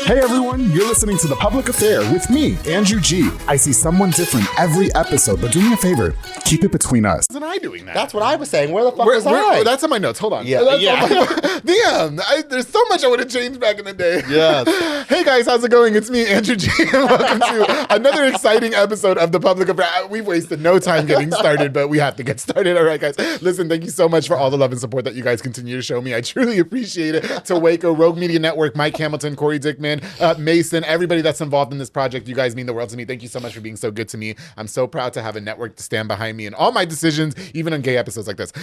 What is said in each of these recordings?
Hey everyone, you're listening to The Public Affair with me, Andrew G. I see someone different every episode, but do me a favor, keep it between us. Wasn't I doing that? That's what I was saying. Where the fuck was I? That's on my notes. Hold on. Yeah. Damn, there's so much I would have changed back in the day. Yes. Hey guys, how's it going? It's me, Andrew G. And welcome to another exciting episode of The Public Affair. We've wasted no time getting started, but we have to get started. All right, guys. Listen, thank you so much for all the love and support that you guys continue to show me. I truly appreciate it. To Waco, Rogue Media Network, Mike Hamilton, Corey Dickman, Mason, everybody that's involved in this project, you guys mean the world to me. Thank you so much for being so good to me. I'm so proud to have a network to stand behind me in all my decisions, even on gay episodes like this.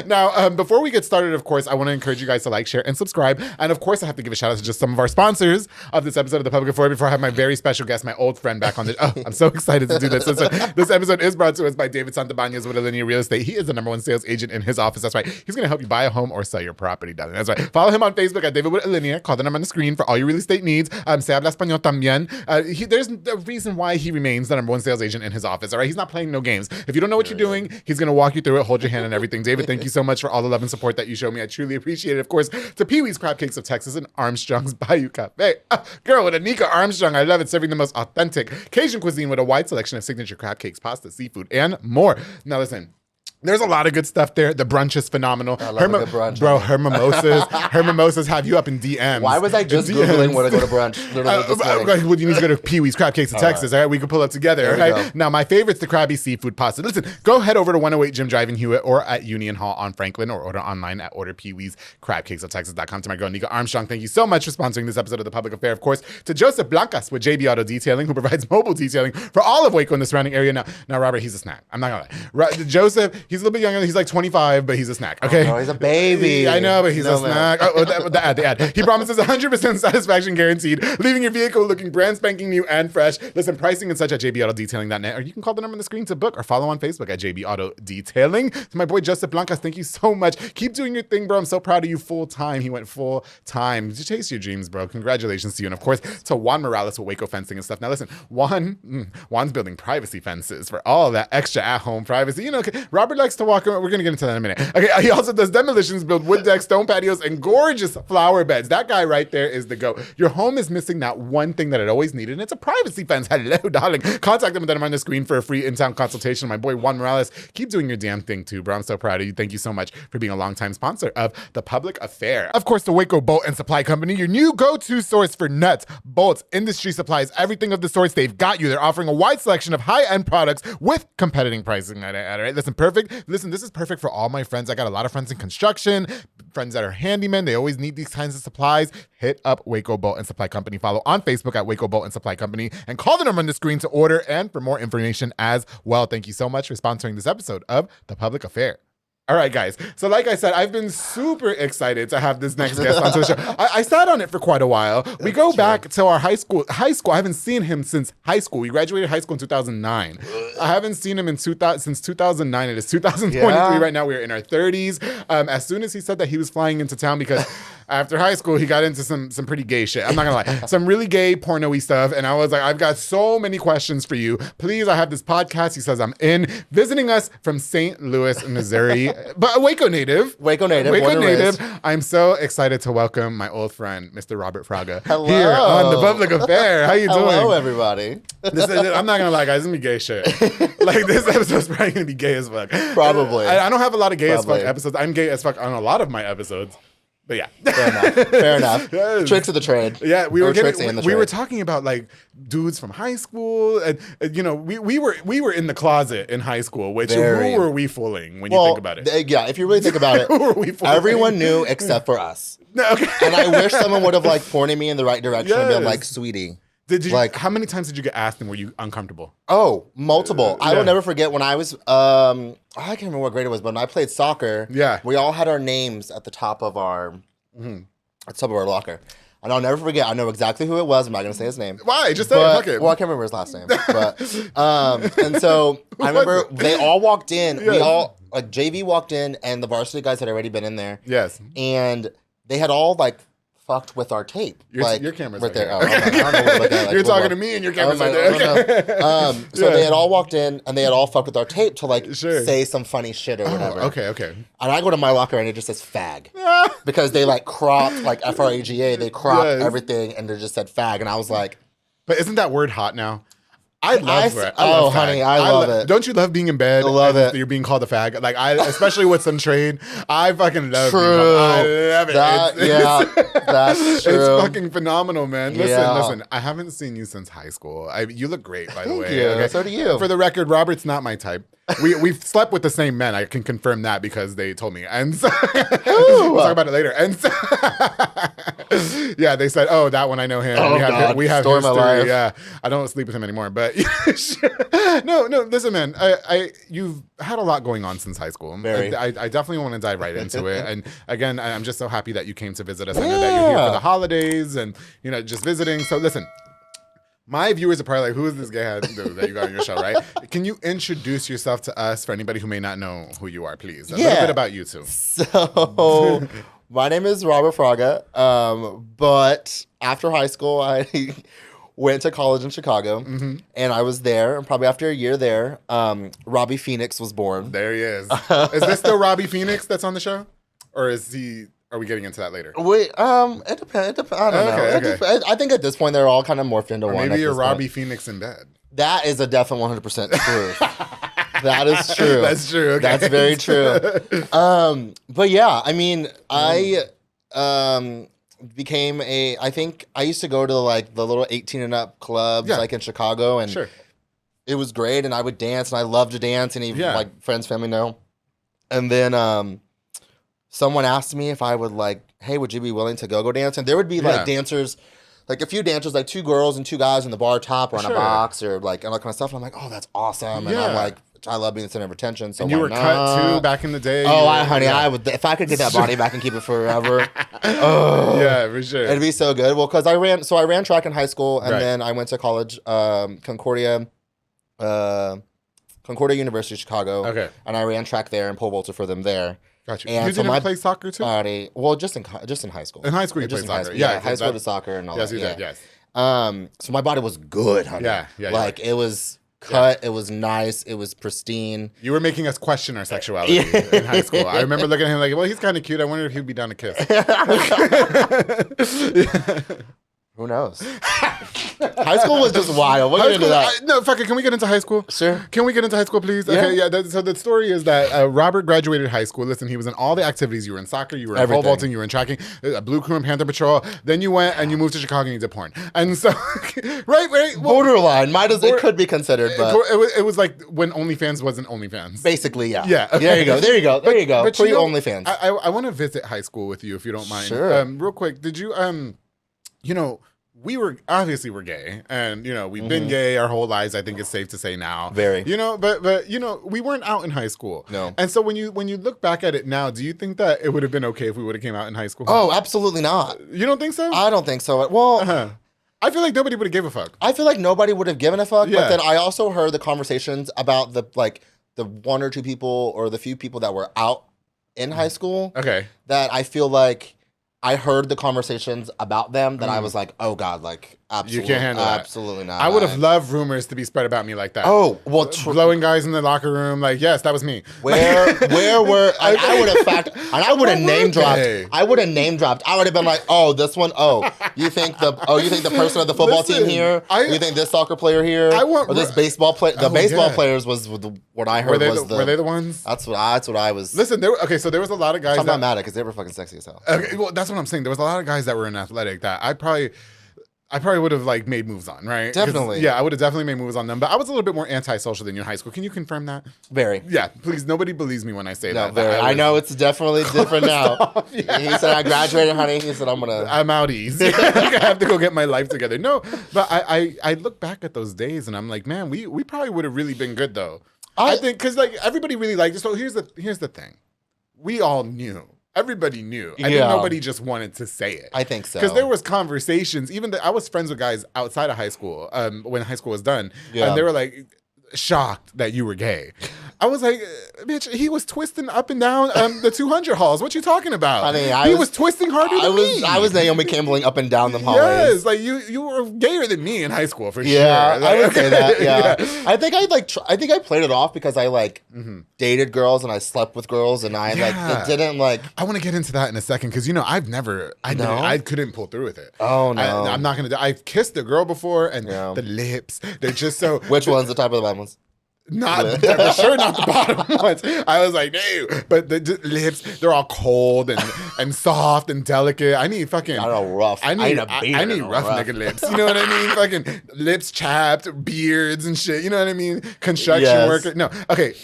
Now, before we get started, of course, I want to encourage you guys to like, share, and subscribe. And of course, I have to give a shout out to just some of our sponsors of this episode of The Public Affair before I have my very special guest, my old friend back on the... Oh, I'm so excited to do this. This episode is brought to us by David Santabañez with Alinea Real Estate. He is the #1 sales agent in his office. That's right. He's going to help you buy a home or sell your property, darling. That's right. Follow him on Facebook at David with Alinea. Call the number on the screen for all your real estate needs. Se habla español también. There's a reason why he remains the #1 sales agent in his office, all right? He's not playing no games. If you don't know what you're doing, he's going to walk you through it, hold your hand and everything. David, thank you so much for all the love and support that you show me. I truly appreciate it. Of course, to Pee-wee's Crab Cakes of Texas and Armstrong's Bayou Cafe. Girl, with Anika Armstrong, I love it. Serving the most authentic Cajun cuisine with a wide selection of signature crab cakes, pasta, seafood, and more. Now listen, there's a lot of good stuff there. The brunch is phenomenal. I love a good brunch. Bro, her mimosas have you up in DMs. Why was I just Googling where to go to brunch? Well, you need to go to Pee-wee's Crab Cakes of Texas, all right? We can pull up together, okay? Now, my favorite's the Krabby Seafood Pasta. Listen, go head over to 108 Jim Drive in Hewitt or at Union Hall on Franklin or order online at orderpeeweescrabcakesoftexas.com. To my girl, Nika Armstrong, thank you so much for sponsoring this episode of The Public Affair. Of course, to Joseph Blancas with JB Auto Detailing, who provides mobile detailing for all of Waco and the surrounding area. Now, Robert, he's a snack. I'm not gonna lie. Joseph, he's a little bit younger. He's like 25, but he's a snack, okay? Oh, he's a baby. I know, but he's a snack. The ad. He promises 100% satisfaction guaranteed, leaving your vehicle looking brand spanking new and fresh. Listen, pricing and such at jbautodetailing.net, or you can call the number on the screen to book or follow on Facebook at JB Auto Detailing. To my boy, Joseph Blancas, thank you so much. Keep doing your thing, bro. I'm so proud of you full time. He went full time to chase your dreams, bro. Congratulations to you. And of course, to Juan Morales with Waco Fencing and stuff. Now listen, Juan's building privacy fences for all that extra at-home privacy. You know, Robert likes to walk around. We're going to get into that in a minute. Okay, he also does demolitions, build wood decks, stone patios, and gorgeous flower beds. That guy right there is the go. Your home is missing that one thing that it always needed, and it's a privacy fence. Hello, darling. Contact him with that number on the screen for a free in-town consultation. My boy, Juan Morales, keep doing your damn thing too, bro. I'm so proud of you. Thank you so much for being a longtime sponsor of The Public Affair. Of course, the Waco Bolt and Supply Company, your new go-to source for nuts, bolts, industry supplies, everything of the sorts. They've got you. They're offering a wide selection of high-end products with competing pricing. All right, listen, this is perfect for all my friends. I got a lot of friends in construction, friends that are handymen. They always need these kinds of supplies. Hit up Waco Bolt and Supply Company. Follow on Facebook at Waco Bolt and Supply Company and call the number on the screen to order and for more information as well. Thank you so much for sponsoring this episode of The Public Affair. All right, guys. So like I said, I've been super excited to have this next guest onto the show. I sat on it for quite a while. We go back to our high school. I haven't seen him since high school. We graduated high school in 2009. I haven't seen him since 2009. It is 2023 right now. We are in our 30s. As soon as he said that he was flying into town because after high school, he got into some pretty gay shit. I'm not gonna lie. Some really gay porno-y stuff. And I was like, I've got so many questions for you. Please, I have this podcast. He says I'm in. Visiting us from St. Louis, Missouri. But a Waco native. Waco native. I'm so excited to welcome my old friend, Mr. Robert Fraga. Hello. Here on The Public Affair. How you doing? Hello, everybody. I'm not gonna lie, guys. It's gonna be gay shit. Like, this episode's probably gonna be gay as fuck. Probably. I don't have a lot of gay as fuck episodes. I'm gay as fuck on a lot of my episodes. But yeah. Fair enough. Yes. Tricks of the trade. Yeah, we were talking about like dudes from high school, and you know, we were in the closet in high school. Which who were we fooling when you think about it? Yeah, if you really think about it, who were we fooling? Everyone knew except for us. Okay. And I wish someone would have like pointed me in the right direction and been like, "Sweetie." Did you like? How many times did you get asked, and were you uncomfortable? Oh, multiple. I will never forget when I was. I can't remember what grade it was, but when I played soccer, we all had our names at the top of our locker. And I'll never forget. I know exactly who it was. I'm not gonna say his name. Why? Just say it. Fuck it. Well, I can't remember his last name. But and so I remember they all walked in. Yeah. We all JV walked in, and the varsity guys had already been in there. Yes. And they had all like fucked with our tape. Your camera's right there. here. Oh, I don't know what to look at. You're talking to me and your camera's right there. So they had all walked in and they had all fucked with our tape to say some funny shit or whatever. Okay. And I go to my locker and it just says fag. Because they cropped FRAGA, they cropped everything and they just said fag. And I was like, but isn't that word hot now? I love it. Honey, I love it. Don't you love being in bed? I love it. You're being called a fag. Especially with some trade. I fucking love it. I love it. That's true. It's fucking phenomenal, man. Listen. I haven't seen you since high school. You look great, by the way. Thank you. Okay? So do you. For the record, Robert's not my type. We've slept with the same men. I can confirm that because they told me. And so we'll talk about it later. And so yeah, they said, "Oh, that one I know him. Oh, we have Story history." of my life. Yeah, I don't sleep with him anymore. But no. Listen, man. You've had a lot going on since high school. Very. I definitely want to dive right into it. And again, I'm just so happy that you came to visit us. I know that you're here for the holidays and just visiting. So listen. My viewers are probably like, who is this guy that you got on your show, right? Can you introduce yourself to us for anybody who may not know who you are, please? A little bit about you two. So, my name is Robert Fraga, but after high school, I went to college in Chicago, and I was there, and probably after a year there, Robbie Phoenix was born. There he is. Is this still Robbie Phoenix that's on the show? Or is he... Are we getting into that later? Wait, it depends. I don't know. Okay. I think at this point they're all kind of morphed into one. Maybe you're Robbie Phoenix in bed. That is a definite 100% truth. That is true. That's true. Okay. That's very true. But yeah, I mean, I became I think I used to go to the little 18 and up clubs in Chicago, and it was great, and I would dance, and I loved to dance, and even friends, family know. And then someone asked me if I would hey, would you be willing to go dance? And there would be dancers, a few dancers, 2 girls and 2 guys in the bar top or on a box or and all that kind of stuff. And I'm like, oh, that's awesome. And I'm like, I love being the center of attention. So and you were cut too back in the day. Oh, I would. If I could get that body back and keep it forever. Yeah, for sure. It'd be so good. Well, because I ran track in high school, and then I went to college, Concordia University of Chicago. Okay. And I ran track there and pole vaulted for them there. Gotcha. And you didn't play soccer too? Well, just in high school. In high school, you played soccer. High school to soccer and all that. Yes, you did. Yes. So my body was good, honey. Yeah. It was cut. It was nice. It was pristine. You were making us question our sexuality in high school. I remember looking at him well, he's kind of cute. I wonder if he'd be down to kiss. Who knows? High school was just wild. We'll get into that. No, fuck it. Can we get into high school? Sure. Can we get into high school, please? Yeah. Okay, yeah. So the story is that Robert graduated high school. Listen, he was in all the activities. You were in soccer, you were in pole vaulting, you were in tracking, Blue Crew and Panther Patrol. Then you went and you moved to Chicago and you did porn. And so, right? Well, borderline. It could be considered, but it was like when OnlyFans wasn't OnFans. Basically, yeah. Yeah. Okay. There you go. Pre-OnlyFans. I want to visit high school with you if you don't mind. Sure. Real quick, did you we're gay, and we've been gay our whole lives. I think it's safe to say now. Very. But we weren't out in high school. No. And so when you look back at it now, do you think that it would have been okay if we would have came out in high school? Oh, absolutely not. You don't think so? I don't think so. Well, I feel like nobody would have gave a fuck. I feel like nobody would have given a fuck. Yeah. But then I also heard the conversations about the 1 or 2 people or the few people that were out in high school. Okay. That I feel like I heard the conversations about them that I was like, oh God, absolutely. You can't handle that. Absolutely not. I would have loved rumors to be spread about me like that. Oh, well. Blowing guys in the locker room, yes, that was me. Where were, I would have and I would have name dropped. I would have name dropped. I would have been like, oh, this one, you think the person of the football team here? You think this soccer player here? Or this baseball player? The baseball players was what I heard were they the ones? That's what I was. Listen, so there was a lot of guys. I'm not mad at because they were fucking sexy as hell. Okay, well, that's what I'm saying. There was a lot of guys that were in athletic that I probably would have made moves on, right? Definitely. Yeah, I would have definitely made moves on them. But I was a little bit more antisocial than you in high school. Can you confirm that? Very. Yeah, please. Nobody believes me when I say that. Very. I know it's definitely different now. Yeah. He said, I graduated, honey. He said, I'm outies. I have to go get my life together. No, but I look back at those days and I'm like, man, we probably would have really been good though. I think because everybody really liked it. So here's the thing. We all knew. Everybody knew. I think nobody just wanted to say it. I think so. Because there was conversations. I was friends with guys outside of high school when high school was done. Yeah. And they were like, shocked that you were gay. I was like, bitch, he was twisting up and down the 200 halls. What you talking about? Honey, he was twisting harder than me. I was Naomi Campbelling up and down the hallways. Yes, like you were gayer than me in high school for sure. Yeah, Like, I would say that. Yeah. I think I played it off because I dated girls and I slept with girls and it didn't like. I want to get into that in a second because I couldn't pull through with it. Oh no, I'm not gonna. I've kissed a girl before and the lips, they're just so. Which one's the top of the bottom ones? Not for sure, not the bottom ones. I was like, no, but the lips, they're all cold and soft and delicate. I need fucking. I know rough. I need rough nigga lips. You know what I mean? Fucking lips chapped, beards and shit. You know what I mean? Construction worker. No, okay,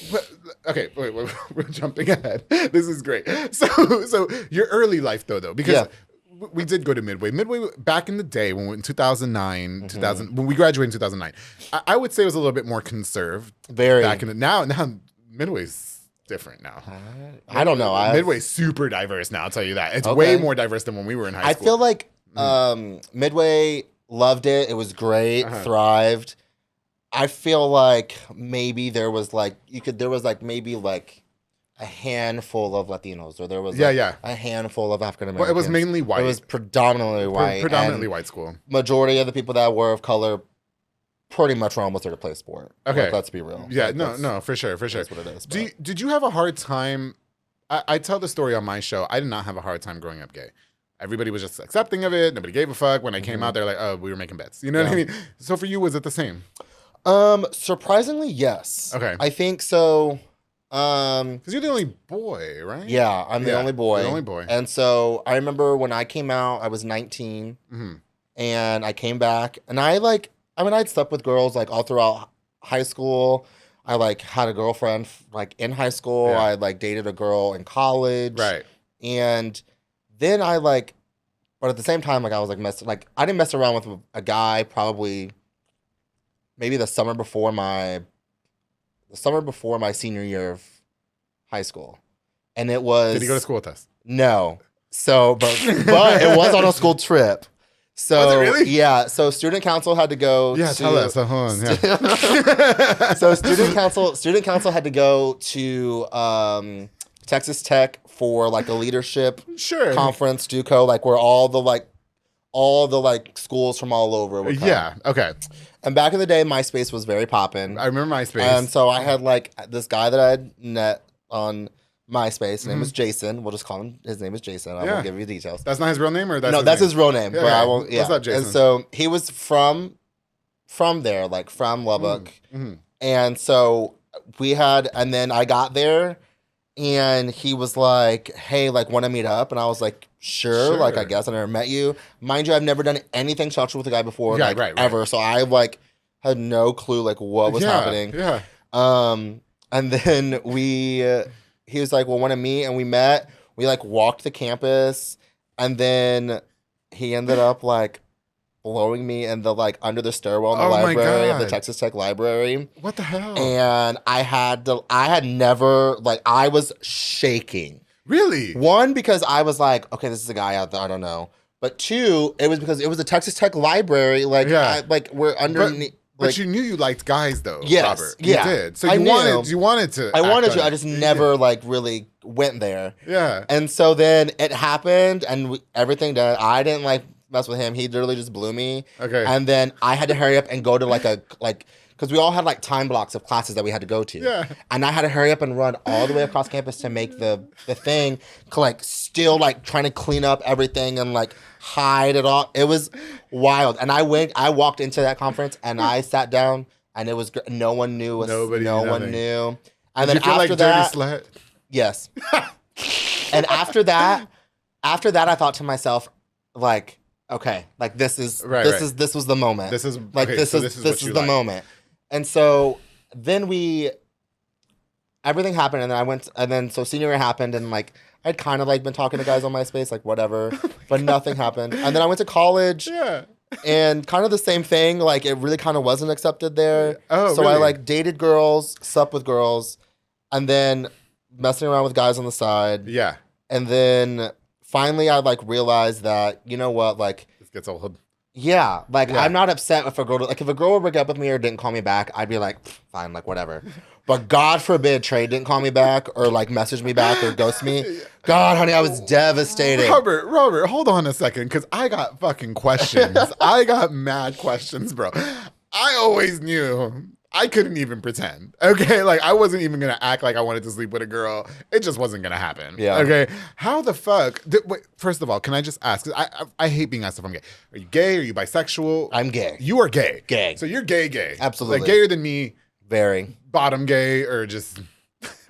wait, we're jumping ahead. This is great. So your early life though, because. Yeah. We did go to Midway. Midway back in the day when we in 2009, when we graduated in 2009, I would say it was a little bit more conserved. Very. Back in the now Midway's different now. I don't know. Midway's super diverse now. I'll tell you that. It's way more diverse than when we were in high school. I feel like Midway loved it. It was great. Thrived. I feel like maybe there was maybe a handful of Latinos, or there was a handful of African Americans. Well, it was mainly white. It was predominantly white. Predominantly white school. Majority of the people that were of color pretty much were almost there to play sport. Okay. Let's be real. Yeah, no, for sure. That's what it is. Did you have a hard time? I tell the story on my show. I did not have a hard time growing up gay. Everybody was just accepting of it. Nobody gave a fuck. When I came out, they're like, oh, we were making bets. You know what I mean? So for you, was it the same? Surprisingly, yes. Okay. I think so. Because you're the only boy, right? Yeah, I'm the only boy. The only boy. And so I remember when I came out, I was 19, and I came back, and I'd slept with girls all throughout high school. I had a girlfriend in high school. Yeah. I dated a girl in college. Right. And then but at the same time, I was I didn't mess around with a guy probably maybe the summer before my senior year of high school. And it was... Did he go to school with us? No. So, but it was on a school trip. So, was it really? Yeah. So student council had to go tell us. Hold on. Yeah. So student council had to go to Texas Tech for a leadership conference, JUCO, where all the schools from all over would come. Yeah, okay. And back in the day, MySpace was very poppin'. I remember MySpace. And so I had this guy that I had met on MySpace. His name was Jason. We'll just call him. His name is Jason. I won't give you details. That's not his real name, or that's no, that's his real name. Yeah, but I won't. Yeah. What's up, Jason? And so he was from there, from Lubbock. And so and then I got there, and he was like, "Hey, want to meet up?" And I was like, Sure. I guess I never met you. Mind you, I've never done anything sexual with a guy before, ever. So I had no clue what was happening. Yeah. And then he was like, "Well, want to meet?" And we met. We walked the campus, and then he ended up blowing me in the under the stairwell in the library of the Texas Tech library. What the hell? And I had never I was shaking. Really? One, because I was like, okay, this is a guy out there, I don't know. But two, it was because it was the Texas Tech library. We're underneath. But you knew you liked guys, though, yes, Robert. Yeah. You did. So you wanted to. I wanted to. I just never really went there. Yeah. And so then it happened, and everything done. I didn't mess with him. He literally just blew me. Okay. And then I had to hurry up and go to because we all had time blocks of classes that we had to go to. Yeah. And I had to hurry up and run all the way across campus to make the thing, still trying to clean up everything and hide it all. It was wild. And I walked into that conference and I sat down and it was no one knew. No one knew. And then after that, dirty slut? Yes. And after that, I thought to myself, okay, this was the moment. This is this is the moment. And so then everything happened, and then so senior year happened, and I'd kind of been talking to guys on MySpace, whatever, but nothing happened. And then I went to college, and kind of the same thing, it really kind of wasn't accepted there. Oh, so really? I dated girls, slept with girls, and then messing around with guys on the side. Yeah. And then finally I realized that, you know what, this gets old. Yeah, like I'm not upset if a girl if a girl would break up with me or didn't call me back, I'd be like, fine, like whatever. But God forbid Trey didn't call me back or like message me back or ghost me. God, honey, I was devastated. Robert, hold on a second, because I got fucking questions. I got mad questions, bro. I always knew I couldn't even pretend. Okay, like I wasn't even gonna act like I wanted to sleep with a girl. It just wasn't gonna happen. Yeah. Okay. How the fuck? Wait, first of all, can I just ask? 'Cause I hate being asked if I'm gay. Are you gay? Are you bisexual? I'm gay. You are gay. Gay. So you're gay. Absolutely. Like gayer than me. Very. Bottom gay or just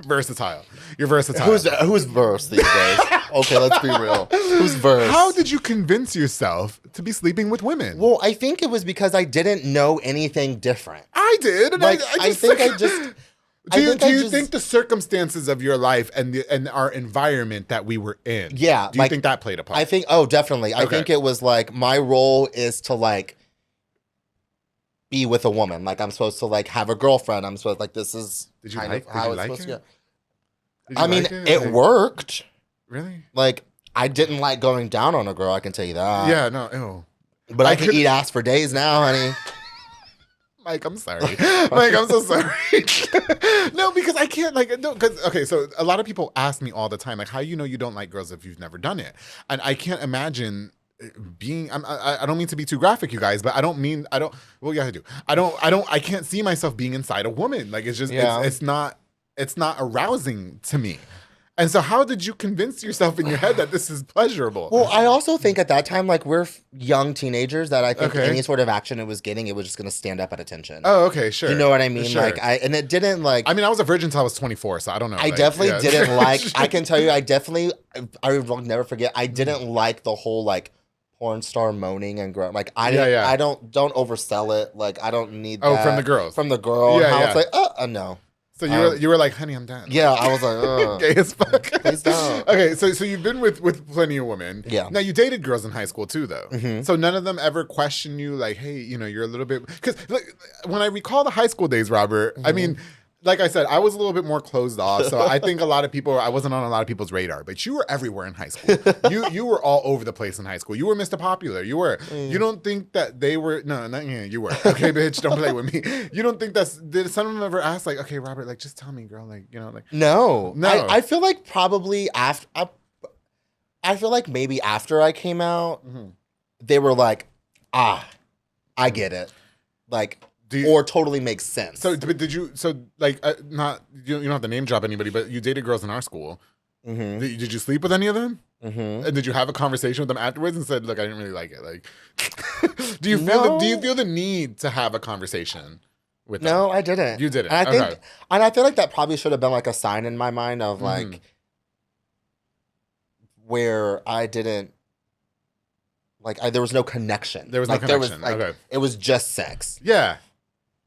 versatile. You're versatile. Who's verse these days? Okay, let's be real. Who's verse? How did you convince yourself to be sleeping with women? Well, I think it was because I didn't know anything different. I did. And Like, I think Do you just think the circumstances of your life and our environment that we were in? Yeah. Do you think that played a part? I think. Oh, definitely. I think it was like my role is to like be with a woman. Like I'm supposed to like have a girlfriend. I'm supposed like this is Did you kind like, of how did you it's like supposed it? to go. Did you I mean, like it Like, worked. Really? Like I didn't like going down on a girl. I can tell you that. Yeah. No. Ew. But I can eat ass for days now, honey. Mike, I'm sorry. Mike, I'm so sorry. No, because I can't okay, so a lot of people ask me all the time, like, how you don't like girls if you've never done it? And I can't imagine being I don't mean to be too graphic, you guys, but well, yeah, I do. I can't see myself being inside a woman. Like it's just it's not arousing to me. And so how did you convince yourself in your head that this is pleasurable? Well, I also think at that time, like, we're young teenagers that I think any sort of action it was getting, it was just going to stand up at attention. Oh, okay, sure. You know what I mean? Sure. Like, and it didn't, like... I mean, I was a virgin until I was 24, so I don't know. I definitely didn't like... I can tell you, I will never forget, I didn't like the whole, like, porn star moaning and groaning. Like, I didn't... I don't oversell it. Like, I don't need that. Oh, from the girls. From the girl. Yeah, and how it's like, no. So you were like, honey, I'm done. Yeah, I was like, gay as fuck. Please don't. Okay, so you've been with plenty of women. Yeah. Now you dated girls in high school too, though. Mm-hmm. So none of them ever question you, like, hey, you're a little bit, because when I recall the high school days, Robert, I mean, like I said, I was a little bit more closed off. So I think I wasn't on a lot of people's radar, but you were everywhere in high school. You were all over the place in high school. You were Mr. Popular. You were. You don't think that they were? No, not you. You were. Okay, bitch, don't play with me. You don't think did some of them ever ask like, okay, Robert, like, just tell me, girl, like, like. No. No. I feel like probably after, I feel like maybe after I came out, they were like, I get it. Like, or totally makes sense. So, but did you? So, like, not you don't have to name drop anybody, but you dated girls in our school. Mm-hmm. Did you sleep with any of them? Mm-hmm. And did you have a conversation with them afterwards and said, "Look, I didn't really like it." Like, do you feel the need to have a conversation with them? No, I didn't. You didn't. And I think, and I feel like that probably should have been like a sign in my mind of like where I didn't. Like there was no connection. There was no connection. Okay. It was just sex. Yeah.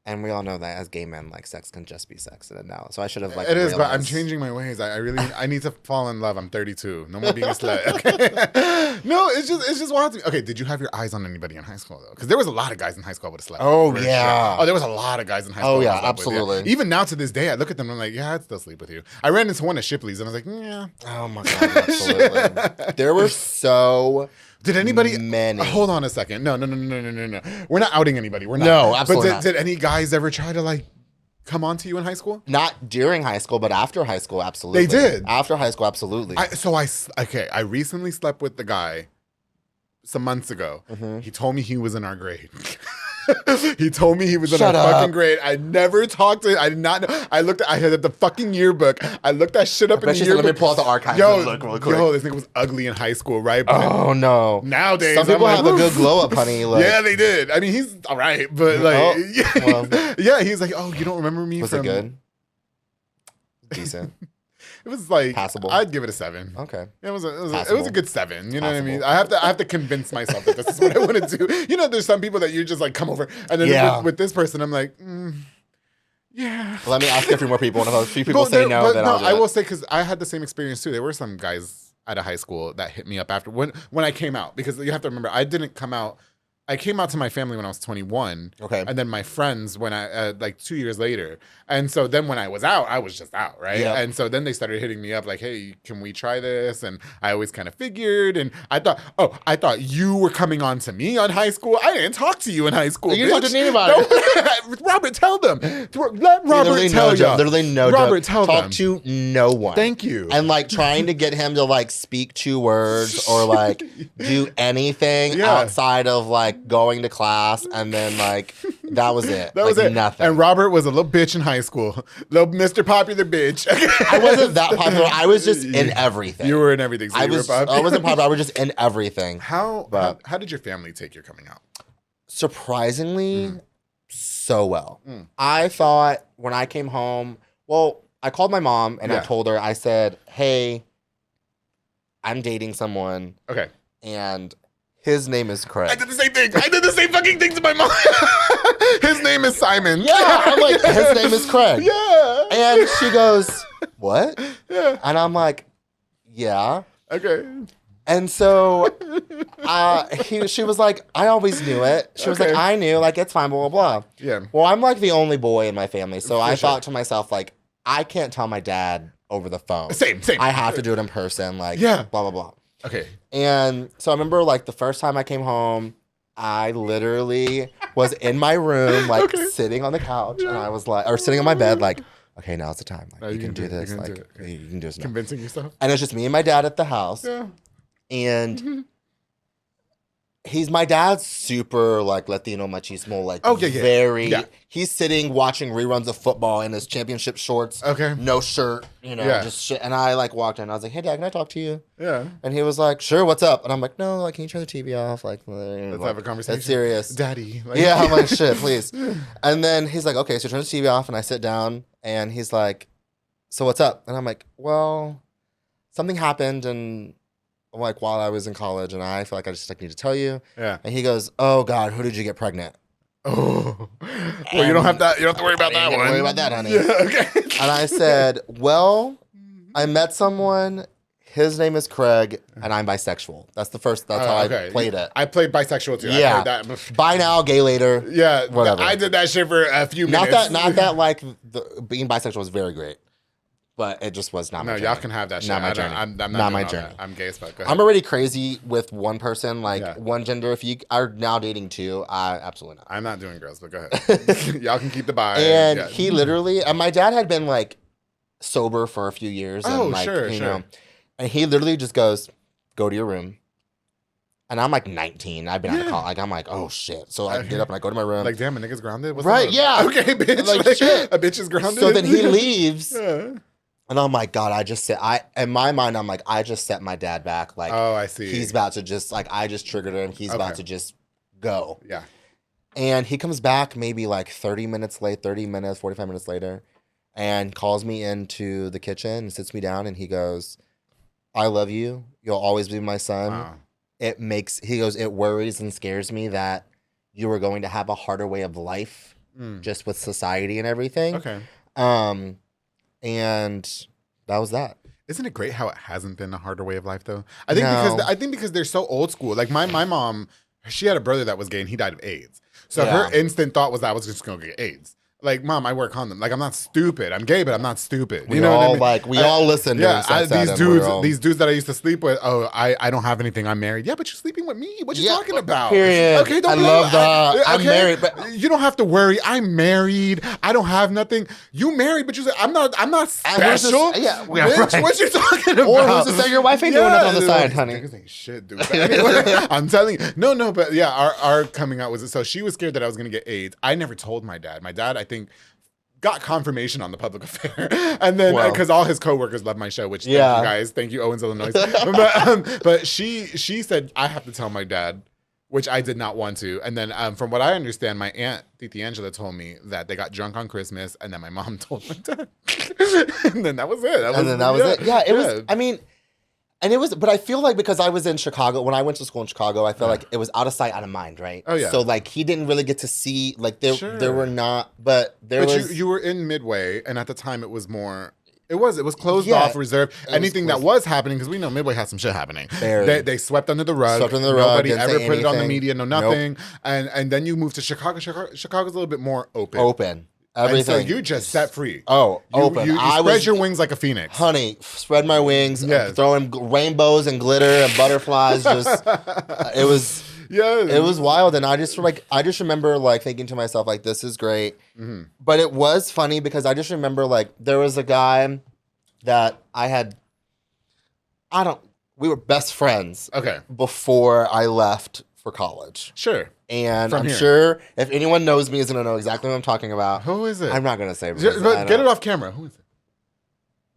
And we all know that as gay men, like sex can just be sex and now. So I should have like it is, but I'm changing my ways. I need to fall in love. I'm 32. No more being a slut. Okay. No, it's just wild to me. Okay, did you have your eyes on anybody in high school though? Because there was a lot of guys in high school I would have slept. Oh yeah. Sure. Oh, there was a lot of guys in high school. Oh yeah, absolutely. Yeah. Even now to this day, I look at them and I'm like, yeah, I'd still sleep with you. I ran into one at Shipley's and I was like, yeah. Oh my god, absolutely. There were so. Did anybody? Many. Hold on a second. No. We're not outing anybody. We're not. No, absolutely But did any guys ever try to like come on to you in high school? Not during high school, but after high school, absolutely. They did. After high school, absolutely. I recently slept with the guy some months ago. Mm-hmm. He told me he was in our grade. He told me he was in our fucking grade. I never talked to him. I did not know. I had the fucking yearbook. I looked that shit up in the yearbook. Let me pull out the archives and look real quick. Yo, this nigga was ugly in high school, right? But oh, no. Nowadays, some people have a good glow up, honey. Like, yeah, they did. I mean, he's all right, but like, yeah, he's like, oh, you don't remember me was from... it good? Decent. It was like passable. I'd give it a 7. Okay. It was a good 7. You know what I mean? I have to convince myself that this is what I want to do. You know, there's some people that you just like come over, and then with this person, I'm like, yeah. Well, let me ask a few more people. And if a few people say no, then I'll do I will say, because I had the same experience too. There were some guys at a high school that hit me up after when I came out, because you have to remember I didn't come out I came out to my family when I was 21. Okay. And then my friends when I like 2 years later. And so then when I was out, I was just out, right? Yep. And so then they started hitting me up like, hey, can we try this? And I always kind of figured. And I thought you were coming on to me on high school. I didn't talk to you in high school. You didn't talk to anybody. Robert, tell them. Let Robert tell you. Literally no Robert, joke. tell them. Talk to no one. Thank you. And like trying to get him to like speak 2 words or like do anything outside of like going to class, and then like that was it. That was like, it. Nothing. And Robert was a little bitch in high school, little Mr. Popular bitch. I wasn't that popular. I was just in everything. You were in everything. So I wasn't popular. I was just in everything. How did your family take your coming out? Surprisingly, so well. I thought when I came home, well, I called my mom and I told her, I said, hey, I'm dating someone. Okay. And his name is Craig. I did the same thing. I did the same fucking thing to my mom. His name is Simon. Yeah. I'm like, his name is Craig. Yeah. And she goes, what? Yeah. And I'm like, yeah. Okay. And so she was like, I always knew it. She was like, I knew, like, it's fine, blah, blah, blah. Yeah. Well, I'm like the only boy in my family. So I thought to myself, like, I can't tell my dad over the phone. Same. I have to do it in person, like, blah, blah, blah. Okay. And so I remember, like, the first time I came home, I literally was in my room, like, sitting on the couch, and I was like, or sitting on my bed, like, okay, now's the time. Like, you can do this. Like, you can do this now. Convincing yourself. And it's just me and my dad at the house. Yeah. And my dad's super like Latino machismo, like very. Yeah. He's sitting watching reruns of football in his championship shorts. Okay. No shirt, just shit. And I like walked in. I was like, "Hey, Dad, can I talk to you?" Yeah. And he was like, "Sure, what's up?" And I'm like, "No, like, can you turn the TV off? Like, let's have a conversation. That's serious, Daddy." Like, yeah, I'm like, "Shit, please." And then he's like, "Okay," so turn the TV off, and I sit down, and he's like, "So what's up?" And I'm like, "Well, something happened, and." Like while I was in college, and I feel like I just like need to tell you. Yeah. And he goes, "Oh God, who did you get pregnant?" Oh. Well, you don't have that. You don't have to worry about that one. Don't worry about that, honey. Yeah, okay. And I said, "Well, I met someone. His name is Craig, and I'm bisexual." That's how I played it. I played bisexual too. Yeah. I played that. Bi now, gay later. Yeah. Whatever. I did that shit for a few minutes. Not that like being bisexual was very great. But it just was not my journey. No, y'all can have that shit. Not my journey. I'm not my journey. I'm gay as fuck. I'm already crazy with one person, like one gender. If you are now dating 2, I absolutely not. I'm not doing girls, but go ahead. Y'all can keep the bi. And he literally, and my dad had been like sober for a few years. Oh, and, like, sure. And he literally just goes, "Go to your room." And I'm like 19. I've been out of college. Like, I'm like, oh shit. So I get up and I go to my room. Like, damn, a nigga's grounded? What's right, up? yeah. Okay, bitch. Like, shit. A bitch is grounded? So then he leaves. And I'm like, God, in my mind, I'm like, I just set my dad back. Like, oh, I see. He's about to just, like, I just triggered him. He's about to just go. Yeah. And he comes back maybe like 45 minutes later, and calls me into the kitchen and sits me down, and he goes, "I love you. You'll always be my son." Wow. It worries and scares me that you are going to have a harder way of life just with society and everything. Okay. And that was that. Isn't it great how it hasn't been a harder way of life though? I think because they're so old school. Like my mom, she had a brother that was gay and he died of AIDS. So her instant thought was that I was just gonna get AIDS. Like, Mom, I wear condom. Like, I'm not stupid. I'm gay, but I'm not stupid. We all listen to these dudes that I used to sleep with. Oh, I don't have anything. I'm married. Yeah, but you're sleeping with me. What you talking about? Period. Okay, I love that. I'm married, but you don't have to worry. I'm married. I don't have nothing. You married, but you say I'm not special. Bitch, what you talking about? Or who's to say your wife ain't doing nothing on the side, honey? Niggas ain't shit, dude. Anyway, I'm telling you, no, but yeah, our coming out was so she was scared that I was gonna get AIDS. I never told my dad. My dad, I think, got confirmation on the public affair, and then because all his coworkers love my show, which thank you guys, thank you Owens, Illinois. but she said I have to tell my dad, which I did not want to. And then from what I understand, my aunt Titi Angela told me that they got drunk on Christmas, and then my mom told my dad, and then that was it. That was it. Yeah, it was. I mean. And it was, but I feel like because I was in Chicago, when I went to school in Chicago, I feel like it was out of sight, out of mind, right? Oh, yeah. So, like, he didn't really get to see, like, there were not, but you were in Midway, and at the time it was more It was closed off, reserved. Anything that was happening, because we know Midway had some shit happening. They swept under the rug. Nobody ever put it on the media, no nothing. Nope. And then you moved to Chicago. Chicago's a little bit more open. Everything. And so you just set free. Open. You spread your wings like a phoenix. Honey, spread my wings. Yes. Throwing rainbows and glitter and butterflies. Just it was. Yes. It was wild, and I just remember like thinking to myself like, this is great. Mm-hmm. But it was funny because I just remember like there was a guy that we were best friends. Okay. Before I left for college. Sure. And I'm sure if anyone knows me is gonna know exactly what I'm talking about. Who is it? I'm not gonna say. But get it off camera. Who is it?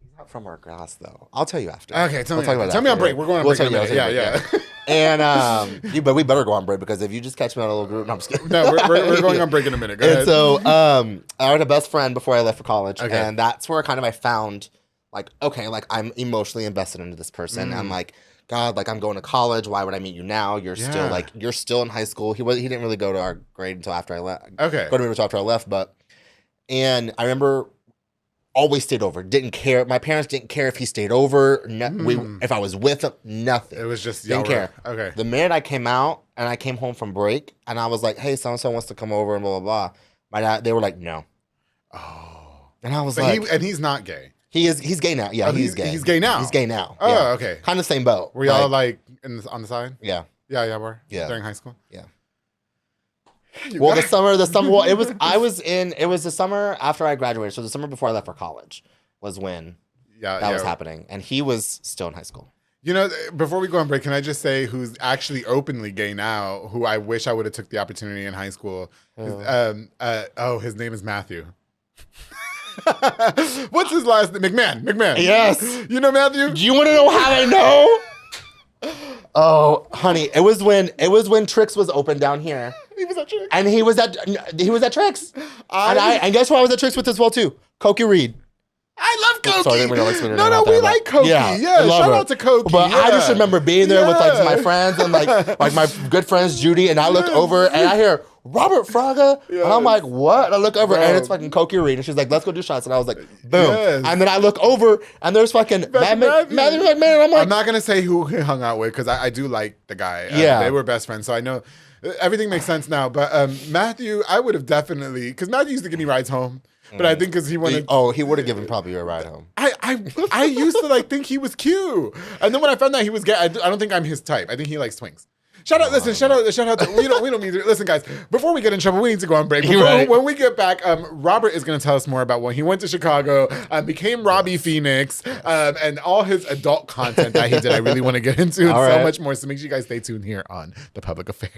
He's not from our class though. I'll tell you after. Okay, tell me on break. We're going on break in a minute. Yeah. And but we better go on break because if you just catch me on a little group, no, I'm just kidding. No, we're going on break in a minute. Go ahead. And so I had a best friend before I left for college, and that's where kind of I found like, okay, like I'm emotionally invested into this person. I'm like, God, like I'm going to college. Why would I meet you now? You're still in high school. He didn't really go to our grade until after I left. Okay, go to me until after I left, and I remember. Always stayed over. Didn't care. My parents didn't care if he stayed over. If I was with him, nothing. It was just didn't care. Okay. The minute I came out and I came home from break and I was like, "Hey, so and so wants to come over and blah blah blah." My dad, they were like, "No." Oh. And I was like, he's not gay. He's gay now. Yeah, he's gay. He's gay now. He's gay now. Oh, yeah. Okay. Kind of same boat. Were y'all like on the side? Yeah. Yeah, were. Yeah. During high school. Yeah. Well, the summer. Well, it was the summer after I graduated. So the summer before I left for college was when that was happening. And he was still in high school. You know, before we go on break, can I just say who's actually openly gay now, who I wish I would have took the opportunity in high school. His name is Matthew. What's his last name? McMahon. Yes. You know Matthew? Do you want to know how I know? Oh, honey, it was when Trix was open down here. He was at Trix. And he was at Trix. And guess who I was at Trix with as well too? Koki Reed. I love Koki. Sorry, we like Koki. Yeah, shout out to Koki. But I just remember being there with like my friends and like my good friends Judy, and I look over and I hear Robert Fraga, and I'm like, what? And I look over and it's fucking Koki Reed, and she's like, let's go do shots, and I was like, boom. Yes. And then I look over and there's fucking Matthew McMahon, and I'm like, I'm not gonna say who he hung out with because I do like the guy. They were best friends, so I know everything makes sense now. But Matthew, I would have definitely, because Matthew used to give me rides home. But I think because he wanted... he would have given probably a ride home. I used to like think he was cute. And then when I found out he was gay, I don't think I'm his type. I think he likes twinks. Shout out to... We don't need to... Listen, guys, before we get in trouble, we need to go on break. When we get back, Robert is going to tell us more about when he went to Chicago, became Robbie Phoenix, and all his adult content that he did. I really want to get into and so much more. So make sure you guys stay tuned here on The Public Affair.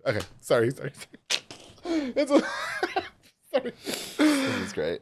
Okay, sorry. Sorry. This is great.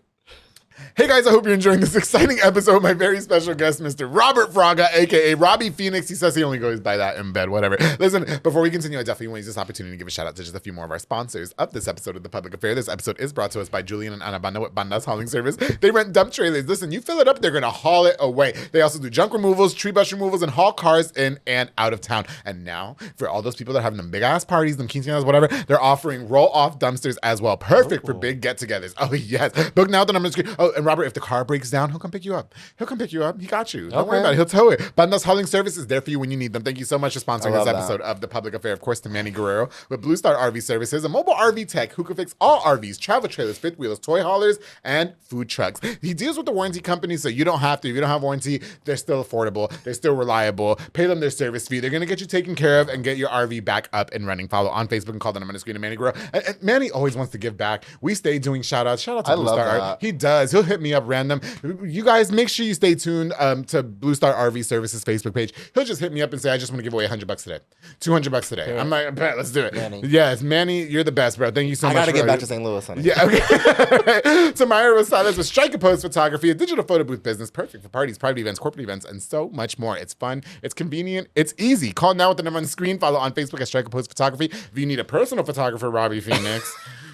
Hey guys, I hope you're enjoying this exciting episode. My very special guest, Mr. Robert Fraga, aka Robbie Phoenix. He says he only goes by that in bed, whatever. Listen, before we continue, I definitely want to use this opportunity to give a shout out to just a few more of our sponsors of this episode of The Public Affair. This episode is brought to us by Julian and Ana Banda with Banda's Hauling Service. They rent dump trailers. Listen, you fill it up, they're going to haul it away. They also do junk removals, tree brush removals, and haul cars in and out of town. And now, for all those people that are having them big ass parties, them quinceañeras, whatever, they're offering roll off dumpsters as well. Perfect for big get togethers. Oh, yes. Book now the number on the screen. Oh, and Robert, if the car breaks down, he'll come pick you up. He got you. Don't worry about it. He'll tow it. Banda's Hauling Service is there for you when you need them. Thank you so much for sponsoring this episode of The Public Affair. Of course, to Manny Guerrero with Blue Star RV Services, a mobile RV tech who can fix all RVs, travel trailers, fifth wheels, toy haulers, and food trucks. He deals with the warranty company, so you don't have to. If you don't have warranty, they're still affordable. They're still reliable. Pay them their service fee. They're going to get you taken care of and get your RV back up and running. Follow on Facebook and call the number on the screen to Manny Guerrero. And Manny always wants to give back. We stay doing shout outs. Shout out to Blue Star. He does. He'll hit me up random. You guys, make sure you stay tuned to Blue Star RV Services Facebook page. He'll just hit me up and say, I just want to give away $100 today. $200 today. Sure. I'm like, bet, let's do it. Manny. Yes, Manny, you're the best, bro. Thank you so much. I got to get back to St. Louis, honey. Yeah, okay. Tamara Rosales with Strike a Pose Photography, a digital photo booth business, perfect for parties, private events, corporate events, and so much more. It's fun, it's convenient, it's easy. Call now with the number on the screen. Follow on Facebook at Strike a Pose Photography. If you need a personal photographer, Robbie Phoenix.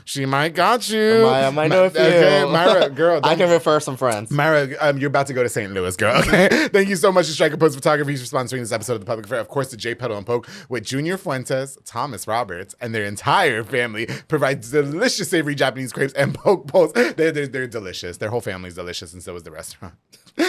She might got you. I might know a few. Okay, Myra, girl. I can refer some friends. Myra, you're about to go to St. Louis, girl. Okay. Thank you so much to Striker Post Photography for sponsoring this episode of The Public Affair. Of course, to J Pedal and Poke with Junior Fuentes, Thomas Roberts, and their entire family provides delicious savory Japanese crepes and poke bowls. They're delicious. Their whole family's delicious, and so is the restaurant.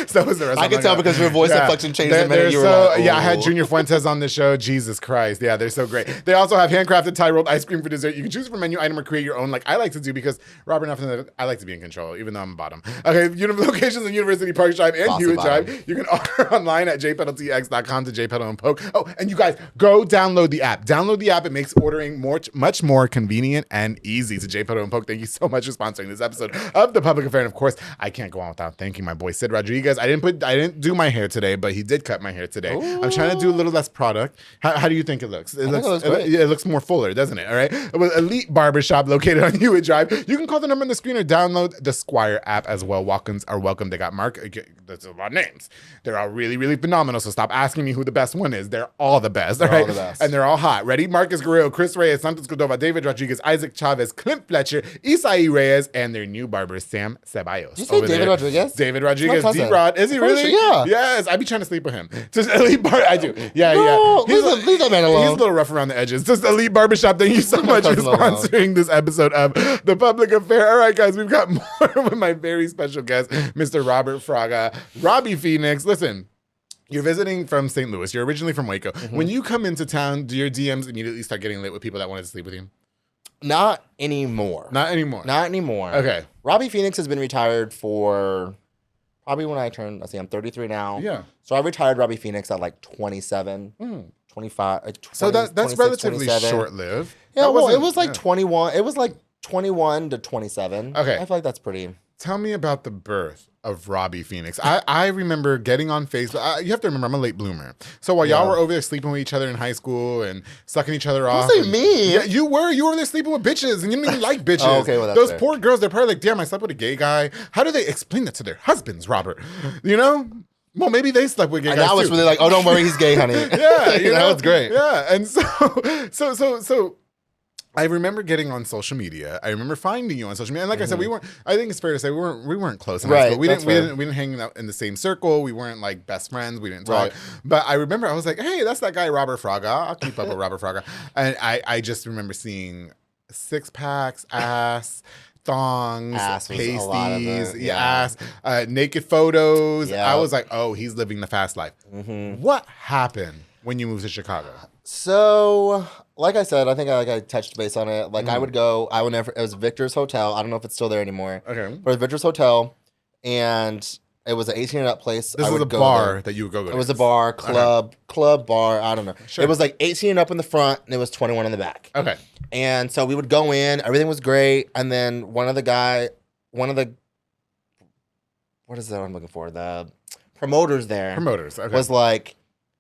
So is the restaurant. I can tell because your voice inflection changed the minute you were like, yeah, I had Junior Fuentes on the show. Jesus Christ. Yeah, they're so great. They also have handcrafted Thai rolled ice cream for dessert. You can choose from a menu item or create your own, like I like to do, because Robert and I like to be in control, even though I'm bottom. Okay, locations in University Park Drive and Hewitt Drive. You can order online at jpedaltx.com to jpedal and poke. Oh, and you guys, go download the app. Download the app. It makes ordering much more convenient and easy. To Jpedal and Poke, thank you so much for sponsoring this episode of The Public Affair. And of course, I can't go on without thanking my boy Sid Rodriguez. I didn't do my hair today, but he did cut my hair today. Ooh. I'm trying to do a little less product. How do you think it looks? It looks more fuller, doesn't it? All right. With Elite Barbershop located on Hewitt Drive. You can call the number on the screen or download the Squire app as well. Walk-ins are welcome. They got Mark. That's a lot of names. They're all really, really phenomenal. So stop asking me who the best one is. They're all the best. All right. All the best. And they're all hot. Ready? Marcus Guerrero, Chris Reyes, Santos Cordova, David Rodriguez, Isaac Chavez, Clint Fletcher, Isai Reyes, and their new barber, Sam Ceballos. Did you say David Rodriguez? David Rodriguez, D-Rod. Is he really? Sure, yeah. Yes. I be trying to sleep with him. Just Elite Bar. I do. Yeah, no, yeah. Leave that man alone. He's a little rough around the edges. Just Elite Barbershop. Thank you so much for sponsoring this episode of The Public Affair. All right, guys, we've got more with my very special guest, Mr. Robert Fraga, Robbie Phoenix. Listen. You're visiting from St. Louis. You're originally from Waco. Mm-hmm. When you come into town, do your DMs immediately start getting lit with people that wanted to sleep with you? Not anymore. Not anymore. Not anymore. Okay. Robbie Phoenix has been retired for probably when I turned, I'm 33 now. Yeah. So I retired Robbie Phoenix at like 27, 25. 20, so that's relatively short-lived. Yeah, well, it was like 21. It was like 21 to 27. Okay. I feel like that's pretty. Tell me about the birth of Robbie Phoenix. I remember getting on Facebook. You have to remember, I'm a late bloomer. So while y'all were over there sleeping with each other in high school and sucking each other off. Don't say me. Yeah, you were there sleeping with bitches and you didn't even like bitches. Oh, okay, well, that's Those fair. poor girls, they're probably like, damn, I slept with a gay guy. How do they explain that to their husbands, Robert? You know? Well, maybe they slept with gay guys now too. it's really like, oh, don't worry, he's gay, honey. Yeah, you know? It's great. Yeah, and so I remember getting on social media. I remember finding you on social media. And like I said, we weren't, I think it's fair to say we weren't close enough. Right, But we that's didn't hang out in the same circle. We weren't like best friends. We didn't talk. Right. But I remember I was like, hey, that's that guy Robert Fraga. I'll keep up with Robert Fraga. And I just remember seeing 6-packs, ass, thongs, pasties, ass, naked photos. Yep. I was like, oh, he's living the fast life. Mm-hmm. What happened when you moved to Chicago? So, like I said, I think I touched base on it. Like, it was Victor's Hotel. I don't know if it's still there anymore. Okay. But it was Victor's Hotel, and it was an 18 and up place. This was a bar that you would go to. It was a bar, club, bar, I don't know. Sure. It was like 18 and up in the front, and it was 21 in the back. Okay. And so we would go in, everything was great, and then what is that I'm looking for? The promoters there. Okay. Was like,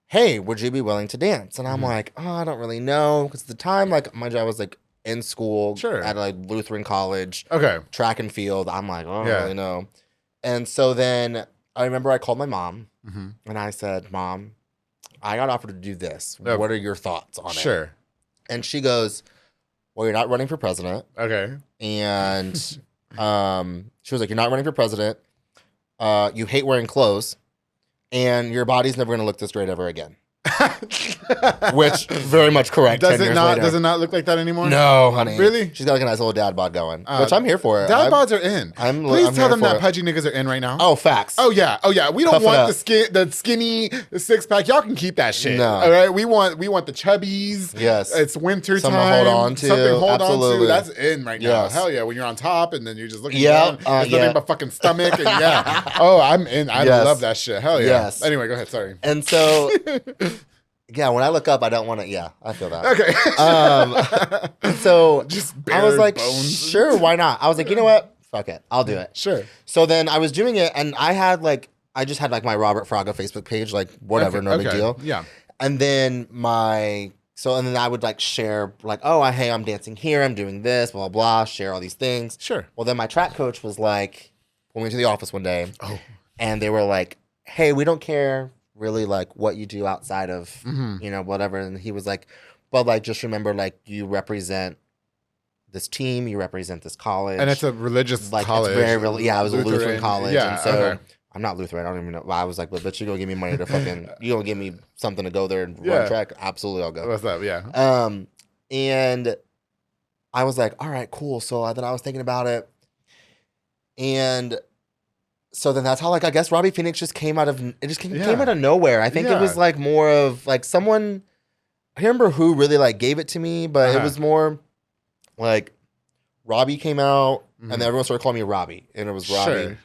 hey, would you be willing to dance? And I'm like, oh, I don't really know. Because at the time, like, my job was, like, in school at, like, Lutheran College. Okay. Track and field. I'm like, oh, I don't really know. And so then I remember I called my mom. Mm-hmm. And I said, Mom, I got offered to do this. Okay. What are your thoughts on it? Sure. And she goes, well, you're not running for president. Okay. And she was like, you're not running for president. You hate wearing clothes. And your body's never going to look this great ever again. Which, very much correct. Does it not look like that anymore? No, honey. Really? She's got like a nice little dad bod going, which I'm here for. Dad bods are in. Please tell them that pudgy niggas are in right now. Oh, facts. Oh yeah. We don't want the skinny 6-pack. Y'all can keep that shit. No. All right. We want the chubbies. Yes. It's winter time. Something to hold on to. That's in right now. Yes. Hell yeah. When you're on top and then you're just looking down. There's nothing but fucking stomach and Oh, I'm in. I love that shit. Hell yeah. Yes. Anyway, go ahead. Sorry. And so. Yeah, when I look up, I don't want to. Yeah, I feel that. Okay. So just I was like, bones. Sure, why not? I was like, you know what? Fuck it, I'll do it. Sure. So then I was doing it, and I just had like my Robert Fraga Facebook page, like whatever, no big deal. Yeah. And then and then I would like share like, oh, hey, I'm dancing here, I'm doing this, blah, blah, blah, share all these things. Sure. Well, then my track coach was like, pulled me to the office one day, and they were like, hey, we don't care really like what you do outside of, whatever. And he was like, but like, just remember, like, you represent this team, you represent this college. And it's a religious college. It's very, it was a Lutheran college. Yeah, and so I'm not Lutheran. I don't even know. I was like, but you're going to give me money to fucking, you're going to give me something to go there and run track? Absolutely, I'll go. What's up? Yeah. And I was like, all right, cool. So then I was thinking about it. And so then that's how, like, I guess Robbie Phoenix just came out of nowhere. I think it was like more of like someone, I can't remember who really like gave it to me, but it was more like Robbie came out and then everyone started calling me Robbie, and it was Robbie. Sure.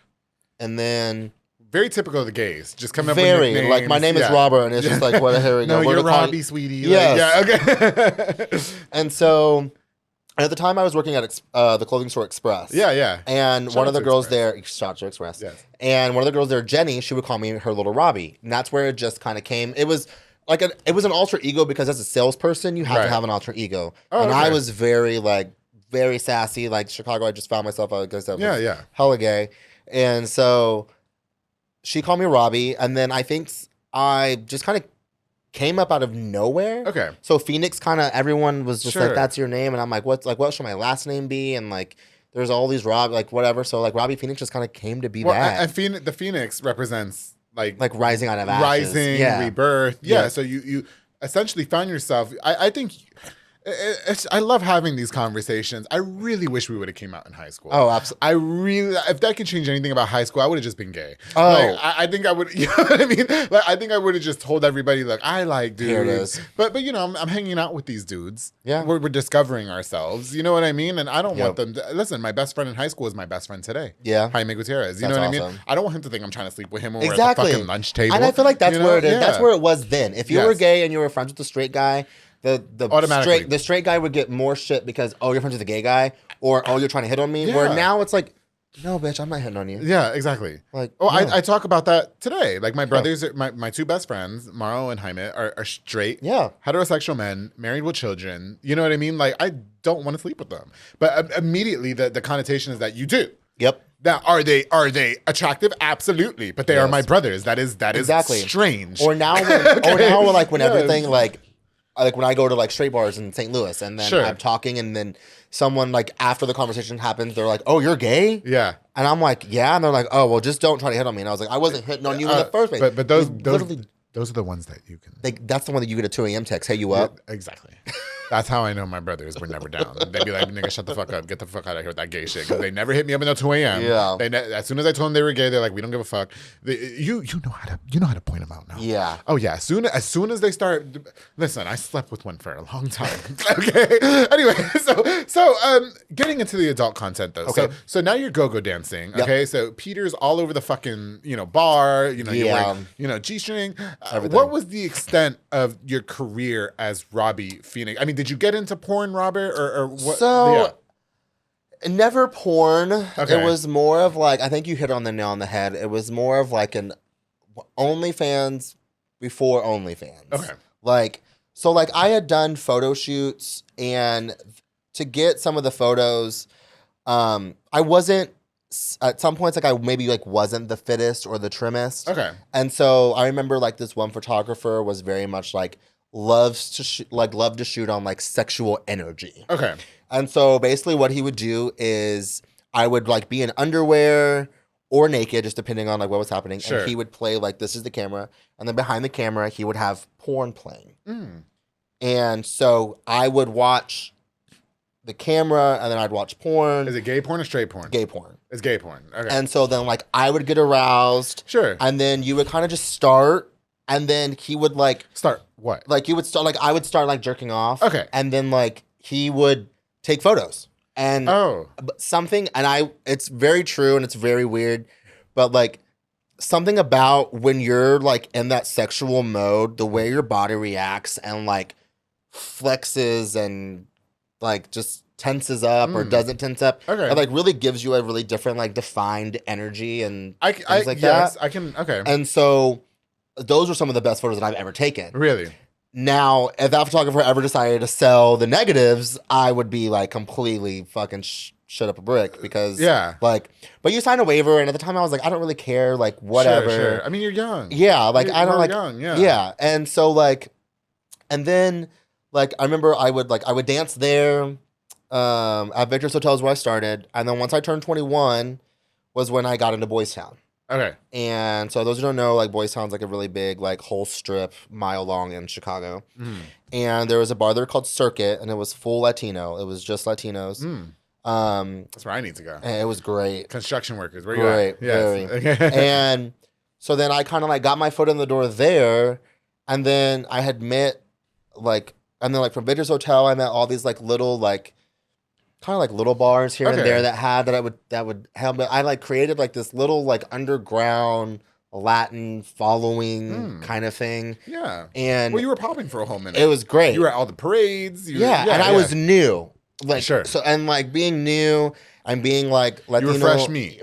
And then very typical of the gays, just coming up with nicknames. Like my name is Robert, and it's just like, what? Here we go. No, you're Robbie, sweetie. Yes. Okay. And so at the time, I was working at the clothing store Express. Yeah. And one of the girls there, shout to Express. Yes. And one of the girls there, Jenny, she would call me her little Robbie, and that's where it just kind of came. It was like it was an alter ego, because as a salesperson, you have to have an alter ego. And I was very sassy, like Chicago. I just found myself, I guess, hella gay. And so she called me Robbie, and then I think I just kind of came up out of nowhere. Okay. So Phoenix, kind of everyone was just like, "That's your name," and I'm like, "What should my last name be?" And like, there's all these whatever. So like, Robbie Phoenix just kind of came to be that. And the Phoenix represents like rising out of ashes, rebirth. Yeah. So you essentially found yourself. I think. I love having these conversations. I really wish we would have came out in high school. Oh, absolutely. If that could change anything about high school, I would have just been gay. Oh. Like, I think I would, you know what I mean? Like, I think I would have just told everybody, like, I like dudes. Here it is. But you know, I'm hanging out with these dudes. Yeah. We're discovering ourselves. You know what I mean? And I don't want them to, listen, my best friend in high school is my best friend today. Yeah. Jaime Gutierrez. You know what I mean? I don't want him to think I'm trying to sleep with him over at the fucking lunch table. And I feel like that's where it is. Yeah. That's where it was then. If you were gay and you were friends with a straight guy, the straight guy would get more shit because, you're friends with a gay guy, or you're trying to hit on me. Yeah. Where now it's like, no, bitch, I'm not hitting on you. Yeah, exactly. Like, I talk about that today. Like my brothers, my two best friends, Mauro and Jaime, are straight, heterosexual men, married with children. You know what I mean? Like, I don't want to sleep with them, but immediately the connotation is that you do. Yep. Now, are they attractive? Absolutely, but they are my brothers. That is exactly strange. Or now, when everything like when I go to like straight bars in St. Louis, and then I'm talking, and then someone like after the conversation happens, they're like, "Oh, you're gay?" Yeah, and I'm like, "Yeah," and they're like, "Oh, well, just don't try to hit on me." And I was like, "I wasn't hitting on you in the first place." But those are the ones that you can. That's the one that you get a 2 a.m. text, "Hey, you up?" Yeah, exactly. That's how I know my brothers were never down. They'd be like, "Nigga, shut the fuck up, get the fuck out of here with that gay shit." Because they never hit me up until 2 a.m. Yeah. As soon as I told them they were gay, they're like, "We don't give a fuck." You know how to point them out now. Yeah. Oh yeah. As soon as they start, listen, I slept with one for a long time. Okay. Anyway, so getting into the adult content though. Okay. So now you're go-go dancing. Okay. Yep. So Peter's all over the fucking bar. You know, you're wearing, G-string. What was the extent of your career as Robbie Phoenix? I mean, did you get into porn, Robert, or what? So, never porn. Okay. It was more of like, I think you hit on the nail on the head. It was more of like an OnlyFans before OnlyFans. Okay. So I had done photo shoots, and to get some of the photos, I wasn't, at some points, I maybe wasn't the fittest or the trimmest. Okay. And so I remember this one photographer was very much loved to shoot on sexual energy. Okay. And so basically what he would do is I would be in underwear or naked, just depending on what was happening. Sure. And he would play this is the camera. And then behind the camera, he would have porn playing. Mm. And so I would watch the camera, and then I'd watch porn. Is it gay porn or straight porn? Gay porn. It's gay porn. Okay. And so then I would get aroused. Sure. And then you would kind of just start. And then he would start what? You would start I would start jerking off. Okay. And then he would take photos. And something, and it's very true and it's very weird, but something about when you're in that sexual mode, the way your body reacts and flexes and just tenses up or doesn't tense up. Okay. It really gives you a really different defined energy and things that. Yes, I can. Okay. And so those are some of the best photos that I've ever taken. Really? Now, if that photographer ever decided to sell the negatives, I would be completely fucking shut up a brick because but you signed a waiver, and at the time I was I don't really care, whatever. Sure. I mean, you're young. Yeah, I don't young, yeah. Yeah, and so and then I remember I would dance there, at Victor's Hotel is where I started. And then once I turned 21 was when I got into Boys Town. Okay. And so those who don't know, like Boys Town's like a really big like whole strip mile long in Chicago. And there was a bar there called Circuit, and it was full Latino. It was just Latinos. That's where I need to go. And it was great. Construction workers. Where you at? Yes. Okay. And so then I kind of like got my foot in the door there, and then I had met from Victor's Hotel, I met all these like little like kind of like little bars here and there that would help me. I like created like this little like underground Latin following kind of thing. Yeah. And you were popping for a whole minute. It was great. You were at all the parades. And I was new. Like sure. So and like being new and being like Latino. You were fresh meat.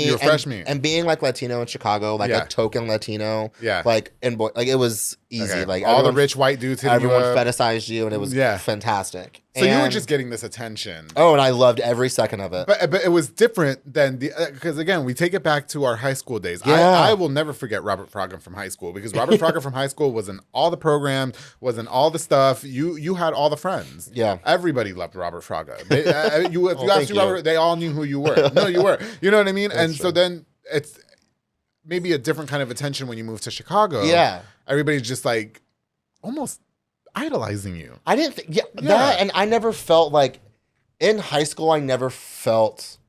You were fresh meat. And being like Latino in Chicago, like a token Latino. Yeah. Like it was easy. Like all the rich white dudes hitting everyone you up. fetishized you, and it was fantastic. So you were just getting this attention. Oh, and I loved every second of it. But it was different than because again, we take it back to our high school days. Yeah. I will never forget Robert Fraga from high school, because Robert Fraga from high school was in all the programs, was in all the stuff. You had all the friends. Yeah. Everybody loved Robert Fraga. If you asked Robert, they all knew who you were. No, you were. You know what I mean? That's true. So then it's maybe a different kind of attention when you move to Chicago. Yeah. Everybody's just like almost idolizing you. I didn't think, that, and I never felt like, in high school, I never felt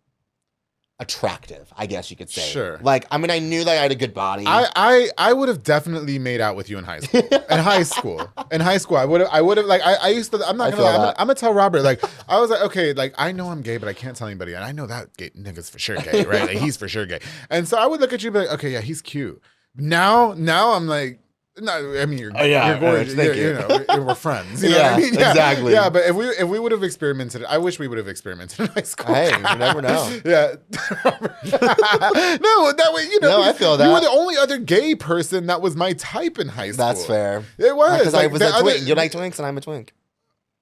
attractive, I guess you could say. Sure. Like, I mean, I knew that I had a good body. I would have definitely made out with you in high school. In high school, I would have like, I used to, I'm not gonna lie, I'm gonna tell Robert, like, I was like, okay, like, I know I'm gay, but I can't tell anybody. And I know that gay nigga's for sure gay, right? Like, he's for sure gay. And so I would look at you and be like, okay, yeah, he's cute. Now I'm like, no, I mean you're gorgeous. You know, we're friends. You know what I mean? Yeah, exactly. Yeah, but if we would have experimented, I wish we would have experimented in high school. Hey, you never know. Yeah. No, that way, you know. No, I feel that. You were the only other gay person that was my type in high school. That's fair. It was. Because I was a twink. You like twinks, and I'm a twink.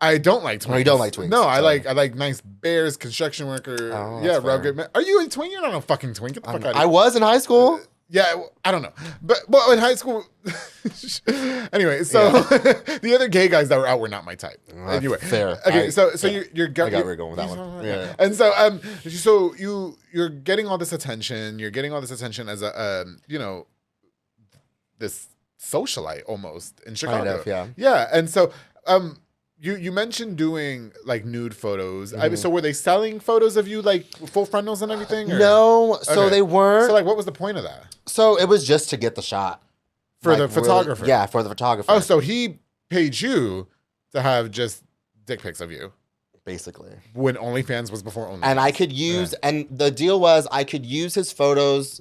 I don't like twinks. No, you don't like twinks. No, I like nice bears, construction worker. Oh, yeah, rugged man. Are you a twink? You're not a fucking twink. Get the fuck out of here. I was in high school. Yeah, I don't know. But in high school, anyway, so the other gay guys that were out were not my type. Anyway. Fair. Okay, so you're I got where you're going with that one. Yeah. And so you're getting all this attention. You're getting all this attention as a this socialite almost in Chicago. Kind of, yeah. Yeah, and so You mentioned doing like nude photos. So were they selling photos of you like full frontals and everything? Or? No, so they weren't. So like, what was the point of that? So it was just to get the shot For the photographer? Really, yeah, for the photographer. Oh, so he paid you to have just dick pics of you? Basically. When OnlyFans was before OnlyFans. And I could use, and the deal was I could use his photos.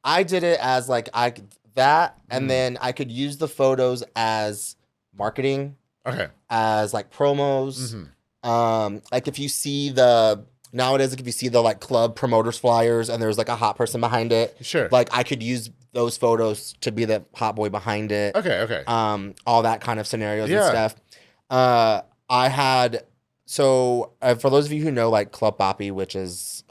I did it as like, and then I could use the photos as marketing. Okay. As like promos. Like if you see nowadays, like if you see the like club promoters flyers and there's like a hot person behind it. Sure. Like I could use those photos to be the hot boy behind it. Okay. All that kind of scenarios and stuff. I had, for those of you who know like Club Poppy, which is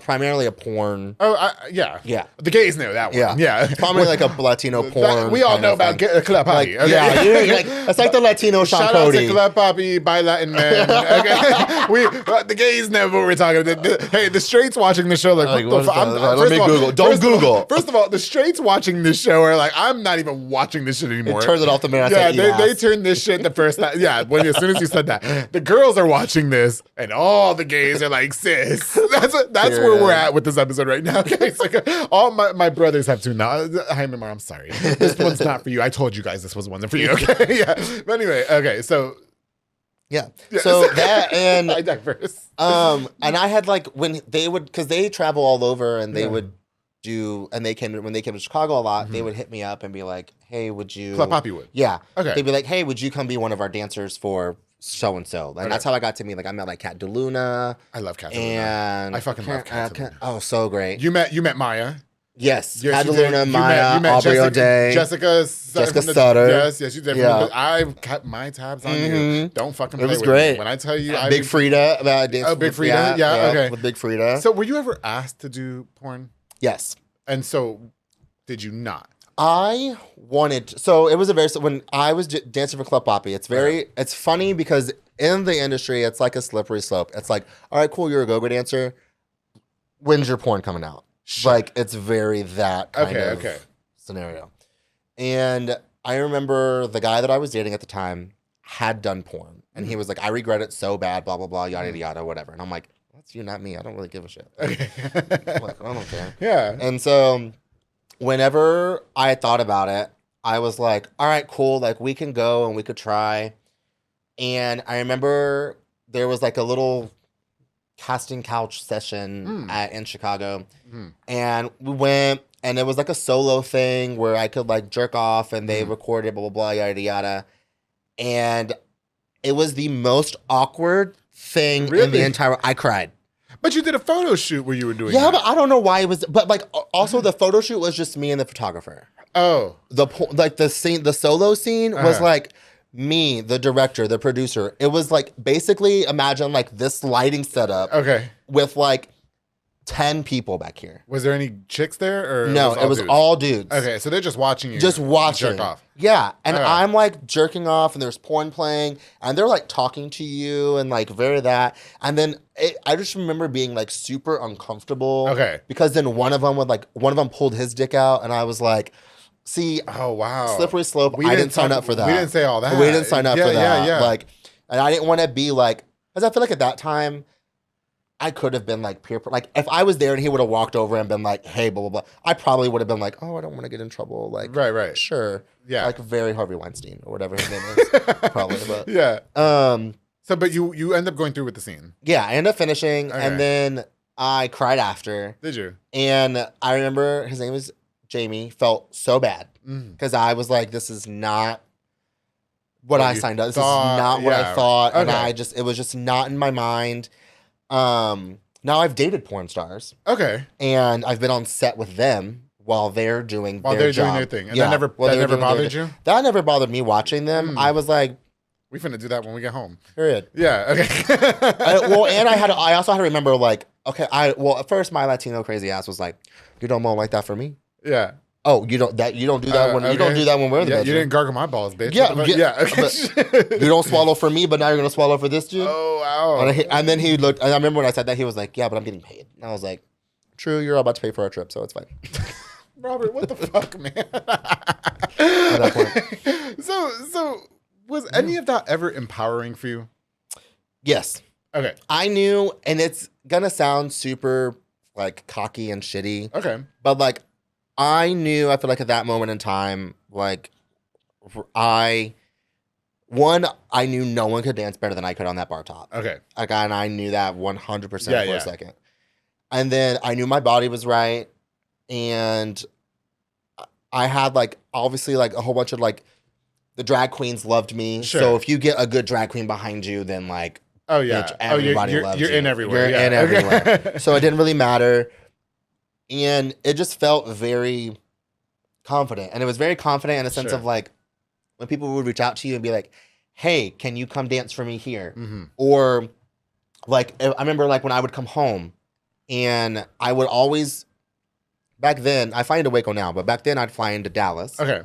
primarily a porn. Oh, yeah. The gays know that one. Yeah. Primarily like a Latino porn. We all know about Club Poppy. Like, okay? Yeah, it's like the Latino Sean Shout Cody. Out to Club Poppy by Latin men. Okay, the gays know what we're talking about. Hey, the straights watching the show, like, what the fuck? Let me Google. Don't Google. First of all, the straights watching this show are like, I'm not even watching this shit anymore. It turns it off the minute. They turned this shit the first time. Yeah, as soon as you said that, the girls are watching this, and all the gays are like, sis. That's where we're at with this episode right now. Okay, it's like all my brothers have tuned out. Hi, Mimar, I'm sorry. This one's not for you. I told you guys this wasn't for you. Okay, yeah. But anyway, okay, so yeah. So that and I digress. And I had like when they would, because they travel all over and they would do, and when they came to Chicago a lot, they would hit me up and be like, "Hey, would you?" Club Poppy would. Yeah. Okay. They'd be like, "Hey, would you come be one of our dancers for so and so?" And that's how I got to meet. Like I met like Cat DeLuna. I love Cat DeLuna. And I fucking love Cat DeLuna. Oh, so great. You met Maya. Yes, Cat DeLuna, Maya, you met Aubrey O'Day, Jessica Sutter. Yes, you did. Yeah. I've kept my tabs on you. Don't fucking play with me. It was great. When I tell you, Big Frida. Big Frida. Yeah, okay. With Big Frida. So, were you ever asked to do porn? Yes. And so, did you not? I wanted. So it was when I was dancing for Club Poppy. It's funny because in the industry, it's like a slippery slope. It's like, all right, cool, you're a go-go dancer. When's your porn coming out? Sure. Like, it's very that kind of scenario. And I remember the guy that I was dating at the time had done porn. And he was like, I regret it so bad, blah, blah, blah, yada, yada, whatever. And I'm like, that's you, not me. I don't really give a shit. Like, I don't care. Yeah. And so whenever I thought about it, I was like, all right, cool. Like, we can go and we could try. And I remember there was like a little casting couch session in Chicago. And we went, and it was like a solo thing where I could like jerk off and they recorded, blah, blah, blah, yada, yada. And it was the most awkward thing in the entire... I cried. But you did a photo shoot where you were doing but I don't know why it was... But like, also the photo shoot was just me and the photographer. Oh. The scene, the solo scene was like me, the director, the producer. It was like, basically imagine like this lighting setup. Okay. With like 10 people back here. Was there any chicks there? Or no, it was all dudes. Okay, so they're just watching you. Just watching. Jerk off. Yeah, and I'm like jerking off, and there's porn playing, and they're like talking to you, and like very that. And then I just remember being like super uncomfortable. Okay. Because then one of them pulled his dick out, and I was like, see, oh wow, slippery slope. I didn't sign up for that. We didn't say all that. We didn't sign up for that. Yeah. Like, and I didn't want to be like, because I feel like at that time, I could have been like like if I was there and he would have walked over and been like, hey, blah, blah, blah, I probably would have been like, oh, I don't want to get in trouble. Like, right. Sure. Yeah. Like very Harvey Weinstein or whatever his name is. Probably. But yeah. So, but you end up going through with the scene. Yeah, I ended up finishing and then I cried after. Did you? And I remember his name was Jamie, felt so bad. Because I was like, this is not what I signed up. This is not what I thought. Okay. And it was just not in my mind. Now I've dated porn stars. Okay. And I've been on set with them while they're doing their job. Doing their thing. And that never bothered you? That never bothered me watching them. I was like, we finna do that when we get home. Period. Yeah, okay. And I also had to remember, like, okay, at first my Latino crazy ass was like, you don't moan like that for me? Yeah. Oh, you don't do that when you don't do that when we're in the bedroom. You didn't gargle my balls, bitch. Yeah. Okay. You don't swallow for me, but now you're gonna swallow for this dude. Oh wow. And then he looked. And I remember when I said that, he was like, "Yeah, but I'm getting paid." And I was like, "True, you're all about to pay for our trip, so it's fine." Robert, what the fuck, man? At that point. So was any of that ever empowering for you? Yes. Okay. I knew, and it's gonna sound super like cocky and shitty. Okay. But like, I knew, I feel like at that moment in time, like, I knew no one could dance better than I could on that bar top. Okay. Like, and I knew that 100% for a second. And then I knew my body was right. And I had, like, obviously, like, a whole bunch of, like, the drag queens loved me. Sure. So if you get a good drag queen behind you, then, like, oh, yeah. bitch, everybody loves you. You're in everywhere. You're in everywhere. So it didn't really matter. And it just felt very confident. And it was very confident in a sense of like, when people would reach out to you and be like, hey, can you come dance for me here? Mm-hmm. Or like, I remember like when I would come home and I would always, back then, I fly into Waco now, but back then I'd fly into Dallas. Okay.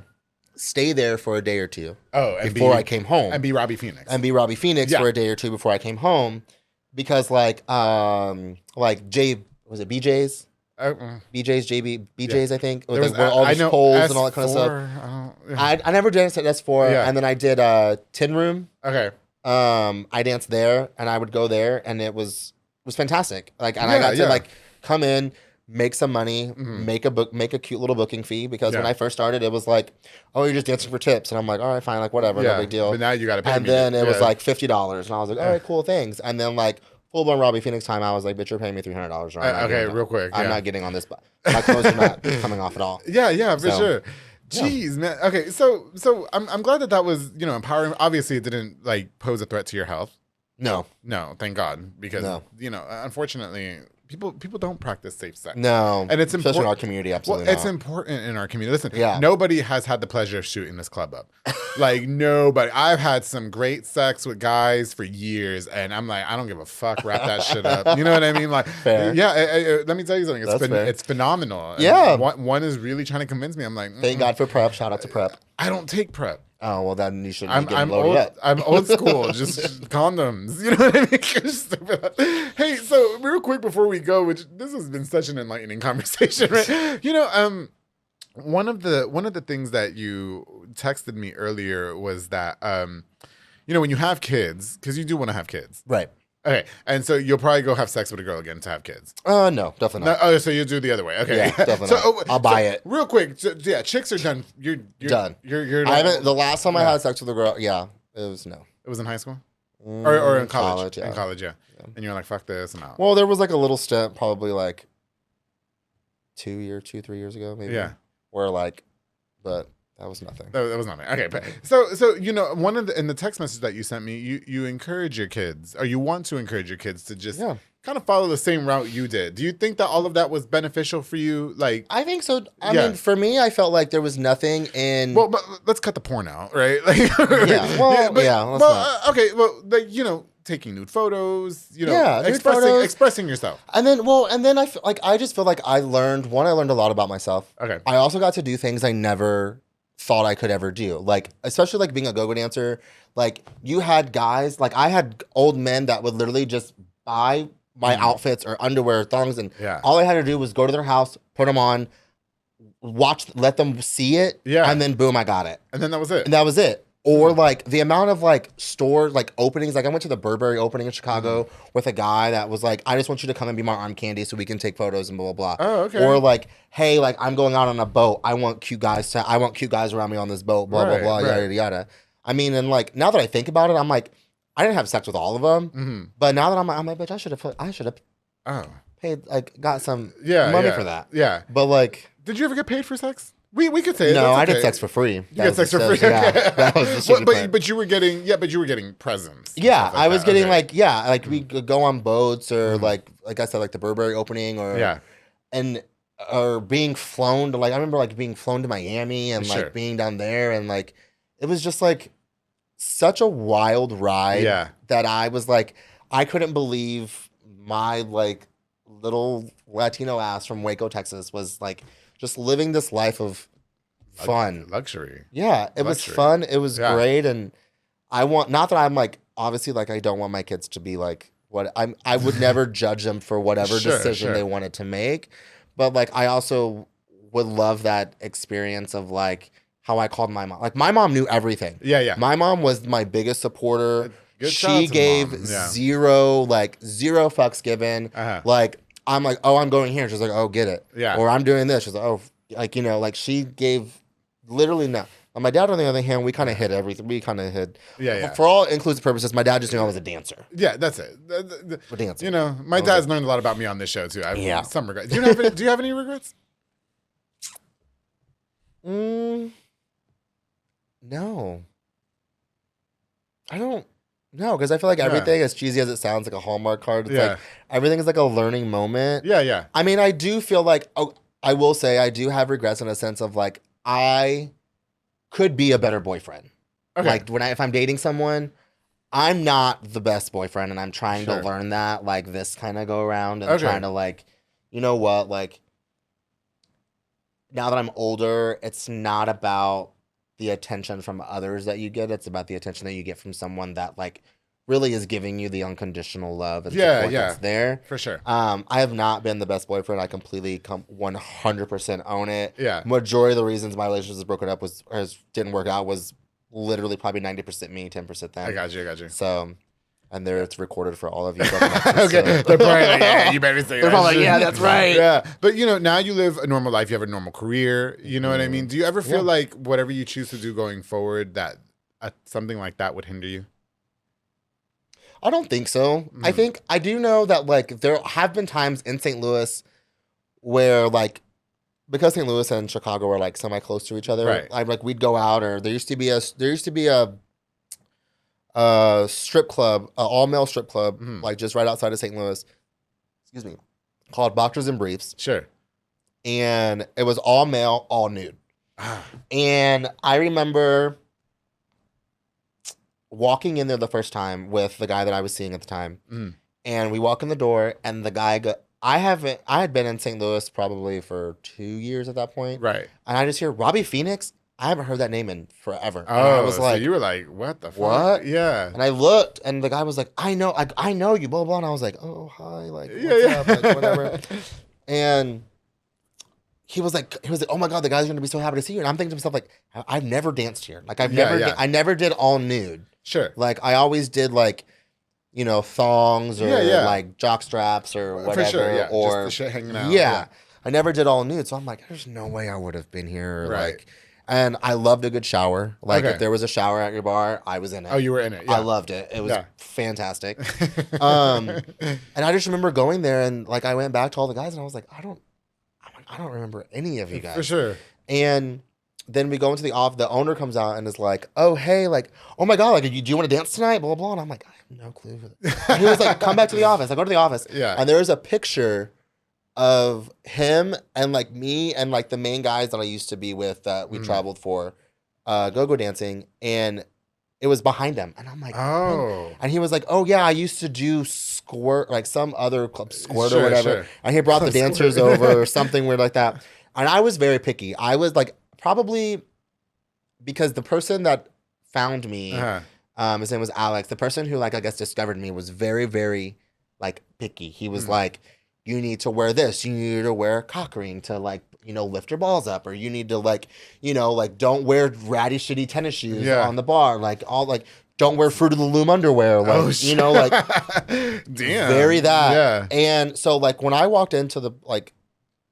Stay there for a day or two. Oh, before I came home. And be Robbie Phoenix. For a day or two before I came home. Because like BJ's? BJ's, BJ's, I think. With like, all these poles and all that kind of stuff. I never danced at S4, and then I did Tin Room. Okay. I danced there, and I would go there, and it was fantastic. Like, and I got to like come in, make some money, make a cute little booking fee. Because when I first started, it was like, oh, you're just dancing for tips, and I'm like, all right, fine, like whatever, no big deal. But now you got to pay. And then it was like $50, and I was like, all right, cool, thanks. And then like, full-blown Robbie Phoenix time, I was like, bitch, you're paying me $300. Right? Okay, real quick. I'm not getting on this. My clothes are not coming off at all. Yeah, for sure. Jeez, man. Okay, so I'm glad that was, empowering. Obviously, it didn't, like, pose a threat to your health. No, thank God. Because, unfortunately, people don't practice safe sex. No. And it's important. Especially in our community, absolutely It's important in our community. Listen, nobody has had the pleasure of shooting this club up. Like, nobody. I've had some great sex with guys for years, and I'm like, I don't give a fuck. Wrap that shit up. You know what I mean? Like, fair. Yeah, let me tell you something. It's phenomenal. Yeah. And one is really trying to convince me. I'm like, thank God for prep. Shout out to prep. I don't take prep. Oh, well, then you shouldn't be getting loaded old, up. I'm old school. just condoms. You know what I mean? Hey, so real quick before we go, which this has been such an enlightening conversation, right? One of the things that you texted me earlier was that, when you have kids, because you do want to have kids. Right. Okay, and so you'll probably go have sex with a girl again to have kids. No, definitely not. No, oh, so you do the other way. Okay, yeah, definitely. not. I'll buy it. Real quick, chicks are done. You're done. You're. I haven't. The last time I had sex with a girl, it was no. It was in high school, or in college. Yeah. In college, yeah. And you're like, fuck this, and out. Well, there was like a little stint, probably like 3 years ago, maybe. Yeah. Where but. That was nothing. That was nothing. Okay, but so one of in the text message that you sent me, you encourage your kids, or you want to encourage your kids to just kind of follow the same route you did. Do you think that all of that was beneficial for you? Like, I think so. I mean, for me, I felt like there was nothing in. Well, but let's cut the porn out, right? Like, okay. Well, taking nude photos, expressing yourself. And then I just feel like I learned a lot about myself. Okay. I also got to do things I never thought I could ever do. Like, especially like being a go-go dancer, like you had guys, like I had old men that would literally just buy my outfits or underwear, thongs, and all I had to do was go to their house, put them on, let them see it, and then boom, I got it. And then that was it. Or like the amount of like stores, like openings, like I went to the Burberry opening in Chicago with a guy that was like, I just want you to come and be my arm candy so we can take photos and blah, blah, blah. Oh, okay. Or like, hey, like I'm going out on a boat. I want cute guys around me on this boat, blah, blah, blah, yada, yada. I mean, and like, now that I think about it, I'm like, I didn't have sex with all of them. But now that I'm like, bitch, I should have paid, like, got some money for that. Yeah. But like. Did you ever get paid for sex? We could say it. No, I did sex for free. You get sex for free. Yeah, that was the but you were getting presents. Yeah, I was getting we could go on boats or like I said, like the Burberry opening or being flown to, like, I remember like being flown to Miami and like being down there, and like it was just like such a wild ride that I was like, I couldn't believe my like little Latino ass from Waco, Texas was like just living this life of fun. Luxury. Yeah, it was fun. It was great. And not that I'm like, obviously, like I don't want my kids to be like I would never judge them for whatever decision they wanted to make. But like, I also would love that experience of like how I called my mom. Like my mom knew everything. Yeah. My mom was my biggest supporter. She gave zero fucks given. Like, I'm like, oh, I'm going here. She's like, oh, get it. Yeah. Or I'm doing this. She's like, oh, like, like she gave literally no. My dad, on the other hand, we kind of hid everything. We kind of hid. Yeah. For all inclusive purposes, my dad just knew I was a dancer. Yeah, that's it. A dancer. My dad's learned a lot about me on this show too. I have some regrets. Do you have any regrets? No. I don't. No, because I feel like everything, as cheesy as it sounds, like a Hallmark card. It's like everything is like a learning moment. Yeah. I mean, I do feel like, I will say I do have regrets in a sense of like, I could be a better boyfriend. Okay. Like if I'm dating someone, I'm not the best boyfriend, and I'm trying to learn that like this kind of go around and trying to like, you know what, like now that I'm older, it's not about the attention from others that you get. It's about the attention that you get from someone that like really is giving you the unconditional love and support that's there. For sure. I have not been the best boyfriend. I completely 100% own it. Yeah. Majority of the reasons my relationship was broken up didn't work out was literally probably 90% me, 10% them. I got you. So, and there it's recorded for all of you. Okay. So. They're probably like, yeah, you better say that. They're probably like, yeah, that's right. Yeah. But now you live a normal life. You have a normal career. You know what I mean? Do you ever feel like whatever you choose to do going forward, that something like that would hinder you? I don't think so. I do know that like there have been times in St. Louis where like, because St. Louis and Chicago are like semi close to each other, right? We'd go out, or there used to be a strip club, all male strip club, like just right outside of St. Louis. Excuse me, called Boxers and Briefs. Sure. And it was all male, all nude. And I remember walking in there the first time with the guy that I was seeing at the time, and we walk in the door, and the guy I had been in St. Louis probably for 2 years at that point, right? And I just hear Robbie Phoenix, I haven't heard that name in forever. And I was like, so you were like, what the fuck? What? Yeah. And I looked, and the guy was like, I know you, blah, blah. And I was like, oh, hi, like, what's up? Like, whatever. And he was like, oh my God, the guy's going to be so happy to see you. And I'm thinking to myself, like, I've never danced here. Like, I never did all nude. Sure. Like, I always did, like, thongs or like jock straps or whatever. For sure, yeah. Or just the shit hanging out. Yeah. I never did all nude. So I'm like, there's no way I would have been here. Right. Like, and I loved a good shower. Like, if there was a shower at your bar, I was in it. Oh, you were in it. Yeah. I loved it. It was fantastic. And I just remember going there, and like I went back to all the guys, and I was like, I don't remember any of you guys. For sure. And then we go into the office. The owner comes out and is like, "Oh, hey, like, oh my God, like, do you want to dance tonight?" Blah, blah, blah. And I'm like, I have no clue. And he was like, "Come back to the office." I go to the office. Yeah. And there's a picture of him and like me and like the main guys that I used to be with that we traveled for go-go dancing, and it was behind him. And I'm like, oh. And he was like, oh yeah, I used to do Squirt, like some other club, Squirt or whatever. Sure. And he brought the dancers over or something weird like that. And I was very picky. I was like, probably because the person that found me, his name was Alex, the person who like, I guess discovered me was very, very like picky. He was like, you need to wear this. You need to wear a cock ring to like, lift your balls up, or you need to like, like don't wear ratty shitty tennis shoes on the bar. Like all like, don't wear Fruit of the Loom underwear. Like, like damn, very that. Yeah. And so like when I walked into the, like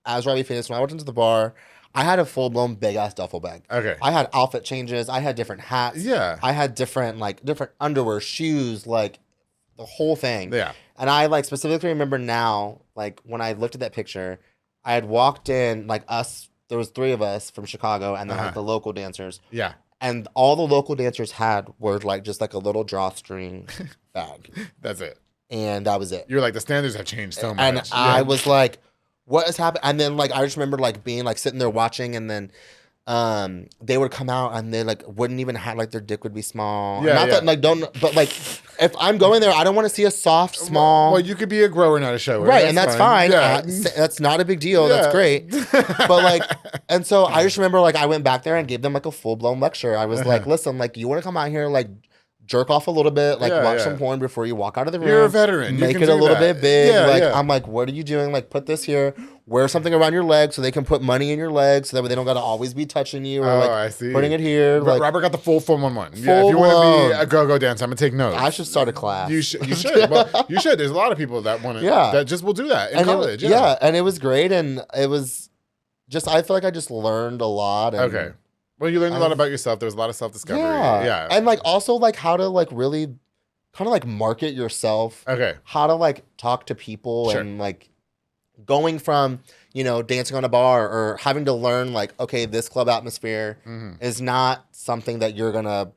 as Robbie finished, when I walked into the bar, I had a full blown big ass duffel bag. Okay. I had outfit changes. I had different hats. Yeah. I had different underwear, shoes, like the whole thing. Yeah. And I like specifically remember now, like when I looked at that picture, I had walked in, like there was 3 of us from Chicago, and then like the local dancers. Yeah. And all the local dancers had were like just like a little drawstring bag. That's it. And that was it. You're like, the standards have changed so much. And I was like, what has happened? And then like I just remember like being like sitting there watching, and then they would come out and they like wouldn't even have like their dick would be small. Yeah, Not that like but like if I'm going there, I don't want to see a soft, small. Well, you could be a grower, not a shower. Right, and that's fine. Yeah. That's not a big deal. Yeah. That's great. But like, and so I just remember like I went back there and gave them like a full blown lecture. I was like, listen, like you want to come out here, like jerk off a little bit, like watch some porn before you walk out of the room. You're a veteran. Make it a little bit big. I'm like, what are you doing? Like put this here. Wear something around your leg so they can put money in your leg, so that way they don't got to always be touching you or I see. Putting it here. Like, Robert got the full 411. Yeah, if you want to be a go-go dancer, I'm gonna take notes. I should start a class. You should. Well, you should. There's a lot of people that want to. Yeah. That just will do that in college. And it was great, and it was just. I feel like I just learned a lot. And okay. Well, you learned a lot about yourself. There was a lot of self-discovery. Yeah. And like also like how to like really kind of like market yourself. Okay. How to like talk to people and like going from, dancing on a bar or having to learn like, okay, this club atmosphere is not something that you're going to,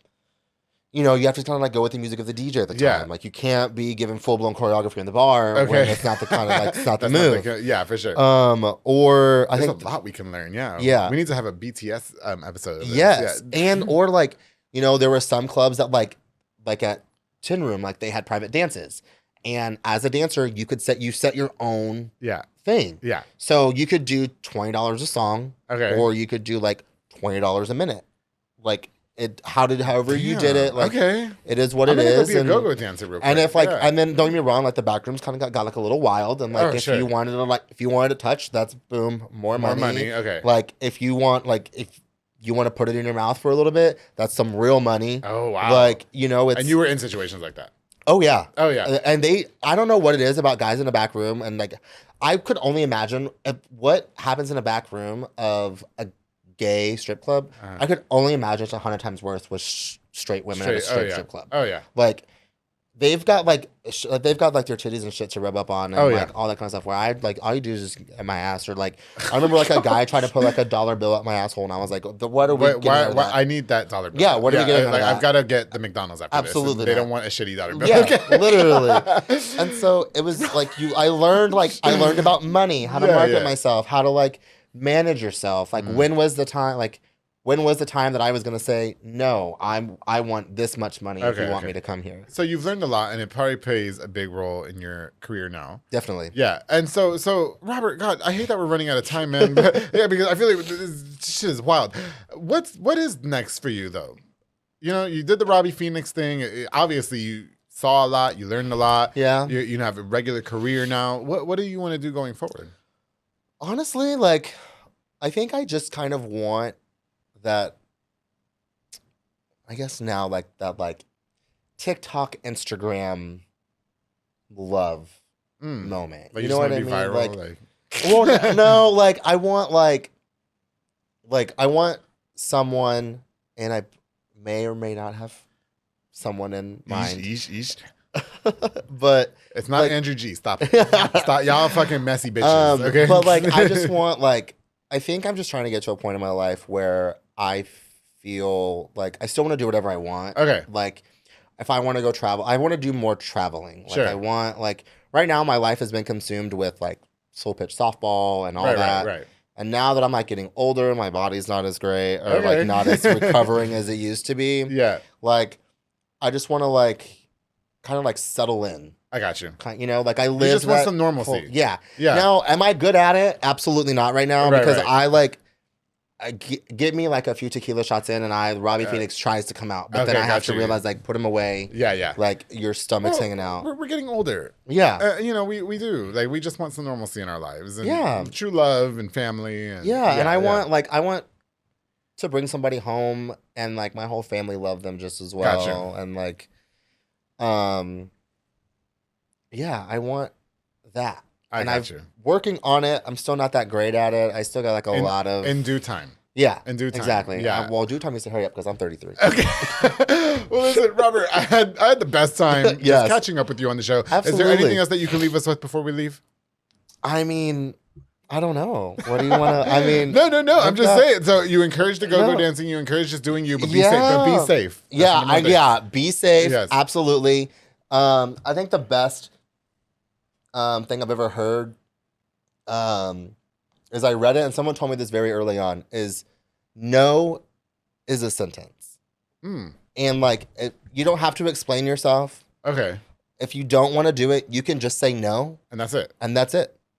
you have to kind of like go with the music of the DJ at the time. Yeah. Like you can't be giving full-blown choreography in the bar when it's not the kind of like, it's not the move. Yeah, for sure. Or I There's think a lot we can learn. Yeah. Yeah. We need to have a BTS episode of this. Yes. Yeah. And, or like, there were some clubs that like at Tin Room, like they had private dances. And as a dancer, you set your own thing. Yeah. So you could do $20 a song. Okay. Or you could do like $20 a minute. Like however you did it. Like it is what it is. Go be a go-go dancer real quick. And if like and then don't get me wrong, like the back rooms kind of got like a little wild. And like you wanted to touch, that's boom, more money. Okay. Like if you want to put it in your mouth for a little bit, that's some real money. Oh wow. Like, it's and you were in situations like that. Oh yeah. Oh yeah. And I don't know what it is about guys in the back room, and like I could only imagine what happens in a back room of a gay strip club. I could only imagine it's 100 times worse with straight women at a strip club. Oh yeah. Like they've got like their titties and shit to rub up on, and all that kind of stuff. Where all you do is just get my ass, or like I remember like a guy tried to put like a $1 bill up my asshole, and I was like, what are we? Why I need that $1 bill. Yeah, what are we getting? Like I've got to get the McDonald's after Absolutely this. They don't want a shitty $1 bill. Yeah, literally. And so it was like I learned about money, how to market myself, how to like manage yourself. Like when was the time? Like when was the time that I was going to say, no, I want this much money if you want me to come here? So you've learned a lot, and it probably plays a big role in your career now. Definitely. Yeah. And so Robert, God, I hate that we're running out of time, man. But, yeah, because I feel like this shit is wild. What is next for you, though? You know, you did the Robbie Phoenix thing. Obviously, you saw a lot. You learned a lot. Yeah. You have a regular career now. What do you want to do going forward? Honestly, like, I think I just kind of want that, I guess now, like, that, like, TikTok, Instagram love moment. Like you know what I mean? Viral, well, no, like, I want, like, I want someone, and I may or may not have someone in mind. But it's not like, Andrew G. Stop it. Stop. Y'all fucking messy bitches. Okay. But like, I just want, like, I think I'm just trying to get to a point in my life where I feel like I still want to do whatever I want. Okay. Like, if I want to go travel, I want to do more traveling. Like, sure. I want, like, right now my life has been consumed with like soul pitch softball and all that. Right. And now that I'm like getting older, my body's not as great or like not as recovering as it used to be. Yeah. Like, I just want to like kind of like settle in. I got you. You know, like I live. You just want some normalcy. Yeah. Yeah. Now, am I good at it? Absolutely not right now because I like get me like a few tequila shots in and Robbie Phoenix tries to come out. But then I have to realize like put him away. Yeah. Like your stomach's hanging out. We're getting older. Yeah. You know, we do. Like we just want some normalcy in our lives. And true love and family. And, and I want to bring somebody home and like my whole family love them just as well. Gotcha. And like I want that. I'm working on it. I'm still not that great at it. I still got like a lot of... In due time. Yeah. In due time. Exactly. Yeah. Well, due time needs to hurry up because I'm 33. Okay. Well, listen, Robert, I had the best time just catching up with you on the show. Absolutely. Is there anything else that you can leave us with before we leave? I mean... I don't know. What do you want to... I mean... No. I'm just saying. So you encourage the go-go dancing. You encourage just doing you, but be safe. But be safe. Be safe. Yes. Absolutely. I think the best thing I've ever heard is I read it, and someone told me this very early on, is no is a sentence. And like, you don't have to explain yourself. Okay. If you don't want to do it, you can just say no. And that's it.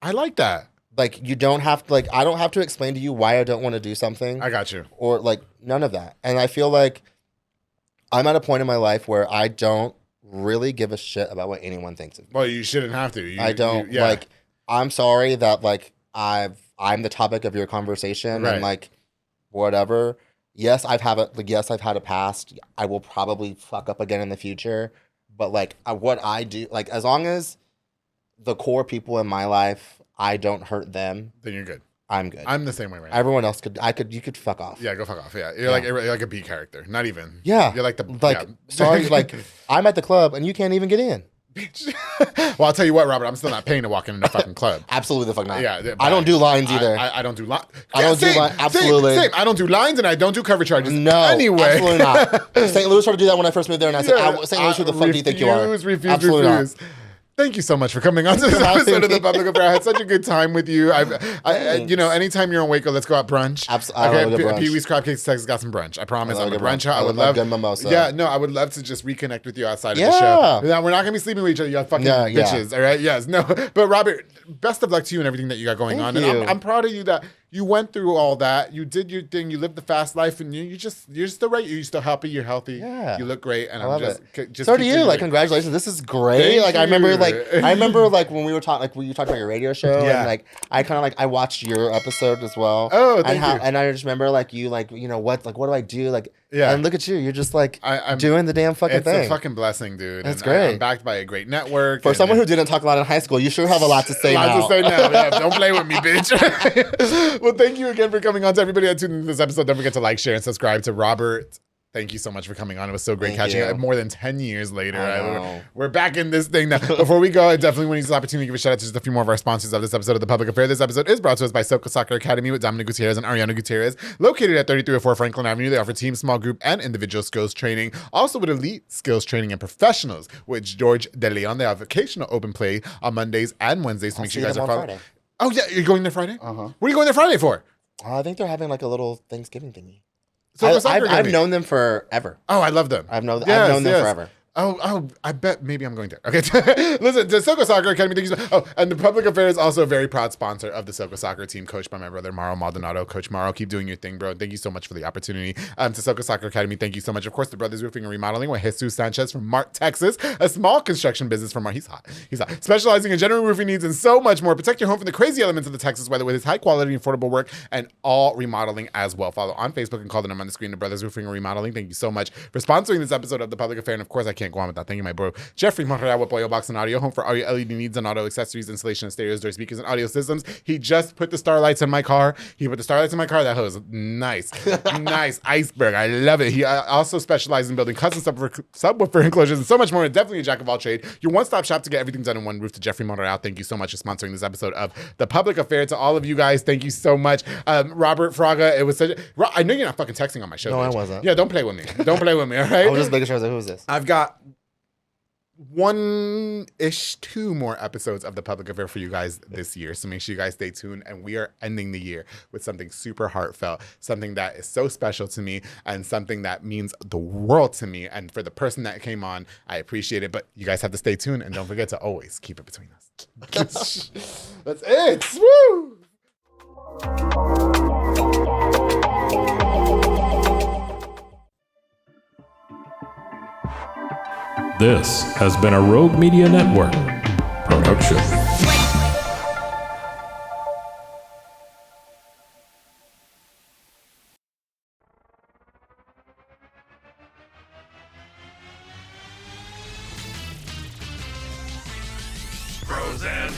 I like that. Like, you don't have to, like, I don't have to explain to you why I don't want to do something. I got you. Or, like, none of that. And I feel like I'm at a point in my life where I don't really give a shit about what anyone thinks of me. Well, you shouldn't have to. I don't. Like, I'm sorry that, like, I'm the topic of your conversation and, like, whatever. Yes, I've had a past. I will probably fuck up again in the future. But, like, what I do, like, as long as the core people in my life, I don't hurt them, then you're good. I'm good. I'm the same way right now. Everyone else you could fuck off. Yeah, go fuck off. Yeah. You're like a B character. Not even. Yeah. You're like sorry, like, I'm at the club and you can't even get in. Bitch. Well, I'll tell you what, Robert, I'm still not paying to walk in a fucking club. Absolutely the fuck not. Yeah. I don't do lines either. I don't do lines. I don't do lines. Absolutely. Same. I don't do lines and I don't do cover charges. No. Anyway. Absolutely not. St. Louis tried to do that when I first moved there and I said, St. Louis, who the fuck do you think you are? Absolutely not. Thank you so much for coming on to this episode of The Public Affair. I had such a good time with you. You know, anytime you're in Waco, let's go out brunch. Absolutely. Okay, Pee-wee's Crab Cakes Texas got some brunch. I promise. I'm a bruncher. I would love good mimosa. Yeah, no, I would love to just reconnect with you outside of the show. Now, we're not going to be sleeping with each other, you fucking bitches, all right? Yes, no. But Robert, best of luck to you and everything that you got going on. Thank you. And I'm proud of you that you went through all that. You did your thing. You lived the fast life, and you're still right. You're still happy. You're healthy. Yeah. You look great, and I'm just so do you. Like, congratulations. This is great. Thank I remember you. like when we were talking, like when you talked about your radio show, and like I kind of like I watched your episode as well. Oh, thank you. And I just remember like you like, you know what do I do, like, and look at you, you're just like I'm doing the damn fucking thing. It's a fucking blessing, dude. That's great. I'm backed by a great network. For someone who didn't talk a lot in high school, you sure have a lot to say now. Yeah, don't play with me, bitch. Well, thank you again for coming on. To everybody that tuned into this episode, don't forget to like, share, and subscribe to Robert. Thank you so much for coming on. It was so great catching up more than 10 years later. We're back in this thing now. Before we go, I definitely want to use this opportunity to give a shout out to just a few more of our sponsors of this episode of The Public Affair. This episode is brought to us by Soka Soccer Academy with Dominic Gutierrez and Ariana Gutierrez, located at 3304 Franklin Avenue. They offer team, small group, and individual skills training. Also with elite skills training and professionals with George De Leon. They have occasional open play on Mondays and Wednesdays. So make sure you guys are following. Oh, yeah. You're going there Friday? Uh-huh. What are you going there Friday for? I think they're having like a little Thanksgiving thingy. I've known them forever. Oh, I love them. I've known them forever. Oh, I bet maybe I'm going there. Okay. Listen, to Soko Soccer Academy, thank you so much. Oh, and the Public Affairs is also a very proud sponsor of the Soko Soccer team, coached by my brother, Mauro Maldonado. Coach Mauro, keep doing your thing, bro. Thank you so much for the opportunity. To Soko Soccer Academy, thank you so much. Of course, the Brothers Roofing and Remodeling with Jesus Sanchez from Mart, Texas, a small construction business from Mart. He's hot. Specializing in general roofing needs and so much more. Protect your home from the crazy elements of the Texas weather with his high quality and affordable work and all remodeling as well. Follow on Facebook and call the number on the screen, the Brothers Roofing and Remodeling. Thank you so much for sponsoring this episode of The Public Affair. And of course, I can't go on without thanking my bro, Jeffrey Monreal with Boyo Box and Audio, home for all your LED needs and auto accessories, installation of stereos, door speakers, and audio systems. He just put the starlights in my car. That hose, nice, nice iceberg. I love it. He also specializes in building custom subwoofer enclosures and so much more. Definitely a jack of all trade. Your one-stop shop to get everything done in one roof. To Jeffrey Monreal, thank you so much for sponsoring this episode of The Public Affair. To all of you guys, thank you so much. Robert Fraga, it was such I know you're not fucking texting on my show. No, I wasn't. Yeah, don't play with me. Don't play with me, all right? I was just making sure. I was like, who is this? I've got 2 more episodes of The Public Affair for you guys this year. So make sure you guys stay tuned. And we are ending the year with something super heartfelt, something that is so special to me and something that means the world to me. And for the person that came on, I appreciate it. But you guys have to stay tuned and don't forget to always keep it between us. That's it. Woo! This has been a Rogue Media Network production. Frozen,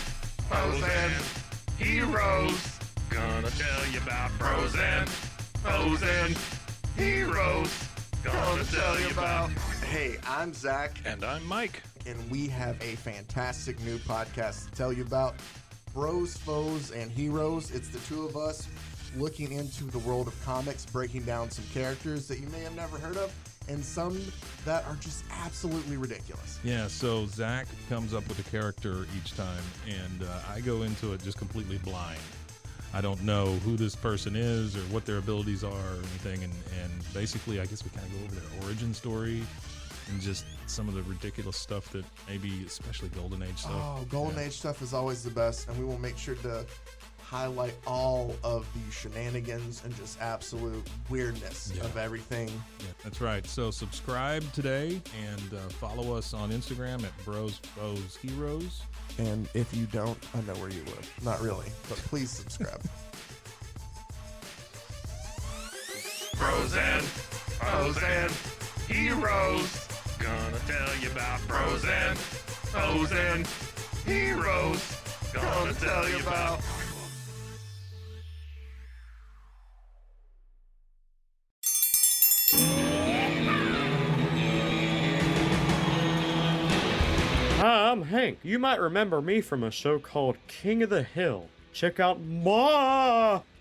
heroes. Gonna tell you about frozen heroes. Gonna tell you about. Hey, I'm Zach. And I'm Mike. And we have a fantastic new podcast to tell you about. Bros, Foes, and Heroes. It's the two of us looking into the world of comics, breaking down some characters that you may have never heard of, and some that are just absolutely ridiculous. Yeah, so Zach comes up with a character each time, and I go into it just completely blind. I don't know who this person is or what their abilities are or anything, and basically I guess we kind of go over their origin story and just some of the ridiculous stuff that maybe, especially Golden Age stuff. Oh, Golden Age stuff is always the best, and we will make sure to highlight all of the shenanigans and just absolute weirdness of everything. Yeah, that's right. So subscribe today and follow us on Instagram at Bros, Foes, Heroes. And if you don't, I know where you live. Not really, but please subscribe. Frozen heroes. Gonna tell you about frozen heroes. Gonna tell you about. Hi, I'm Hank. You might remember me from a show called King of the Hill. Check out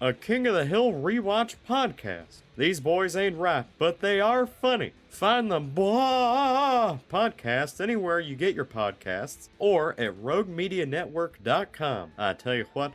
a King of the Hill rewatch podcast. These boys ain't right, but they are funny. Find the podcast anywhere you get your podcasts or at roguemedianetwork.com. I tell you what.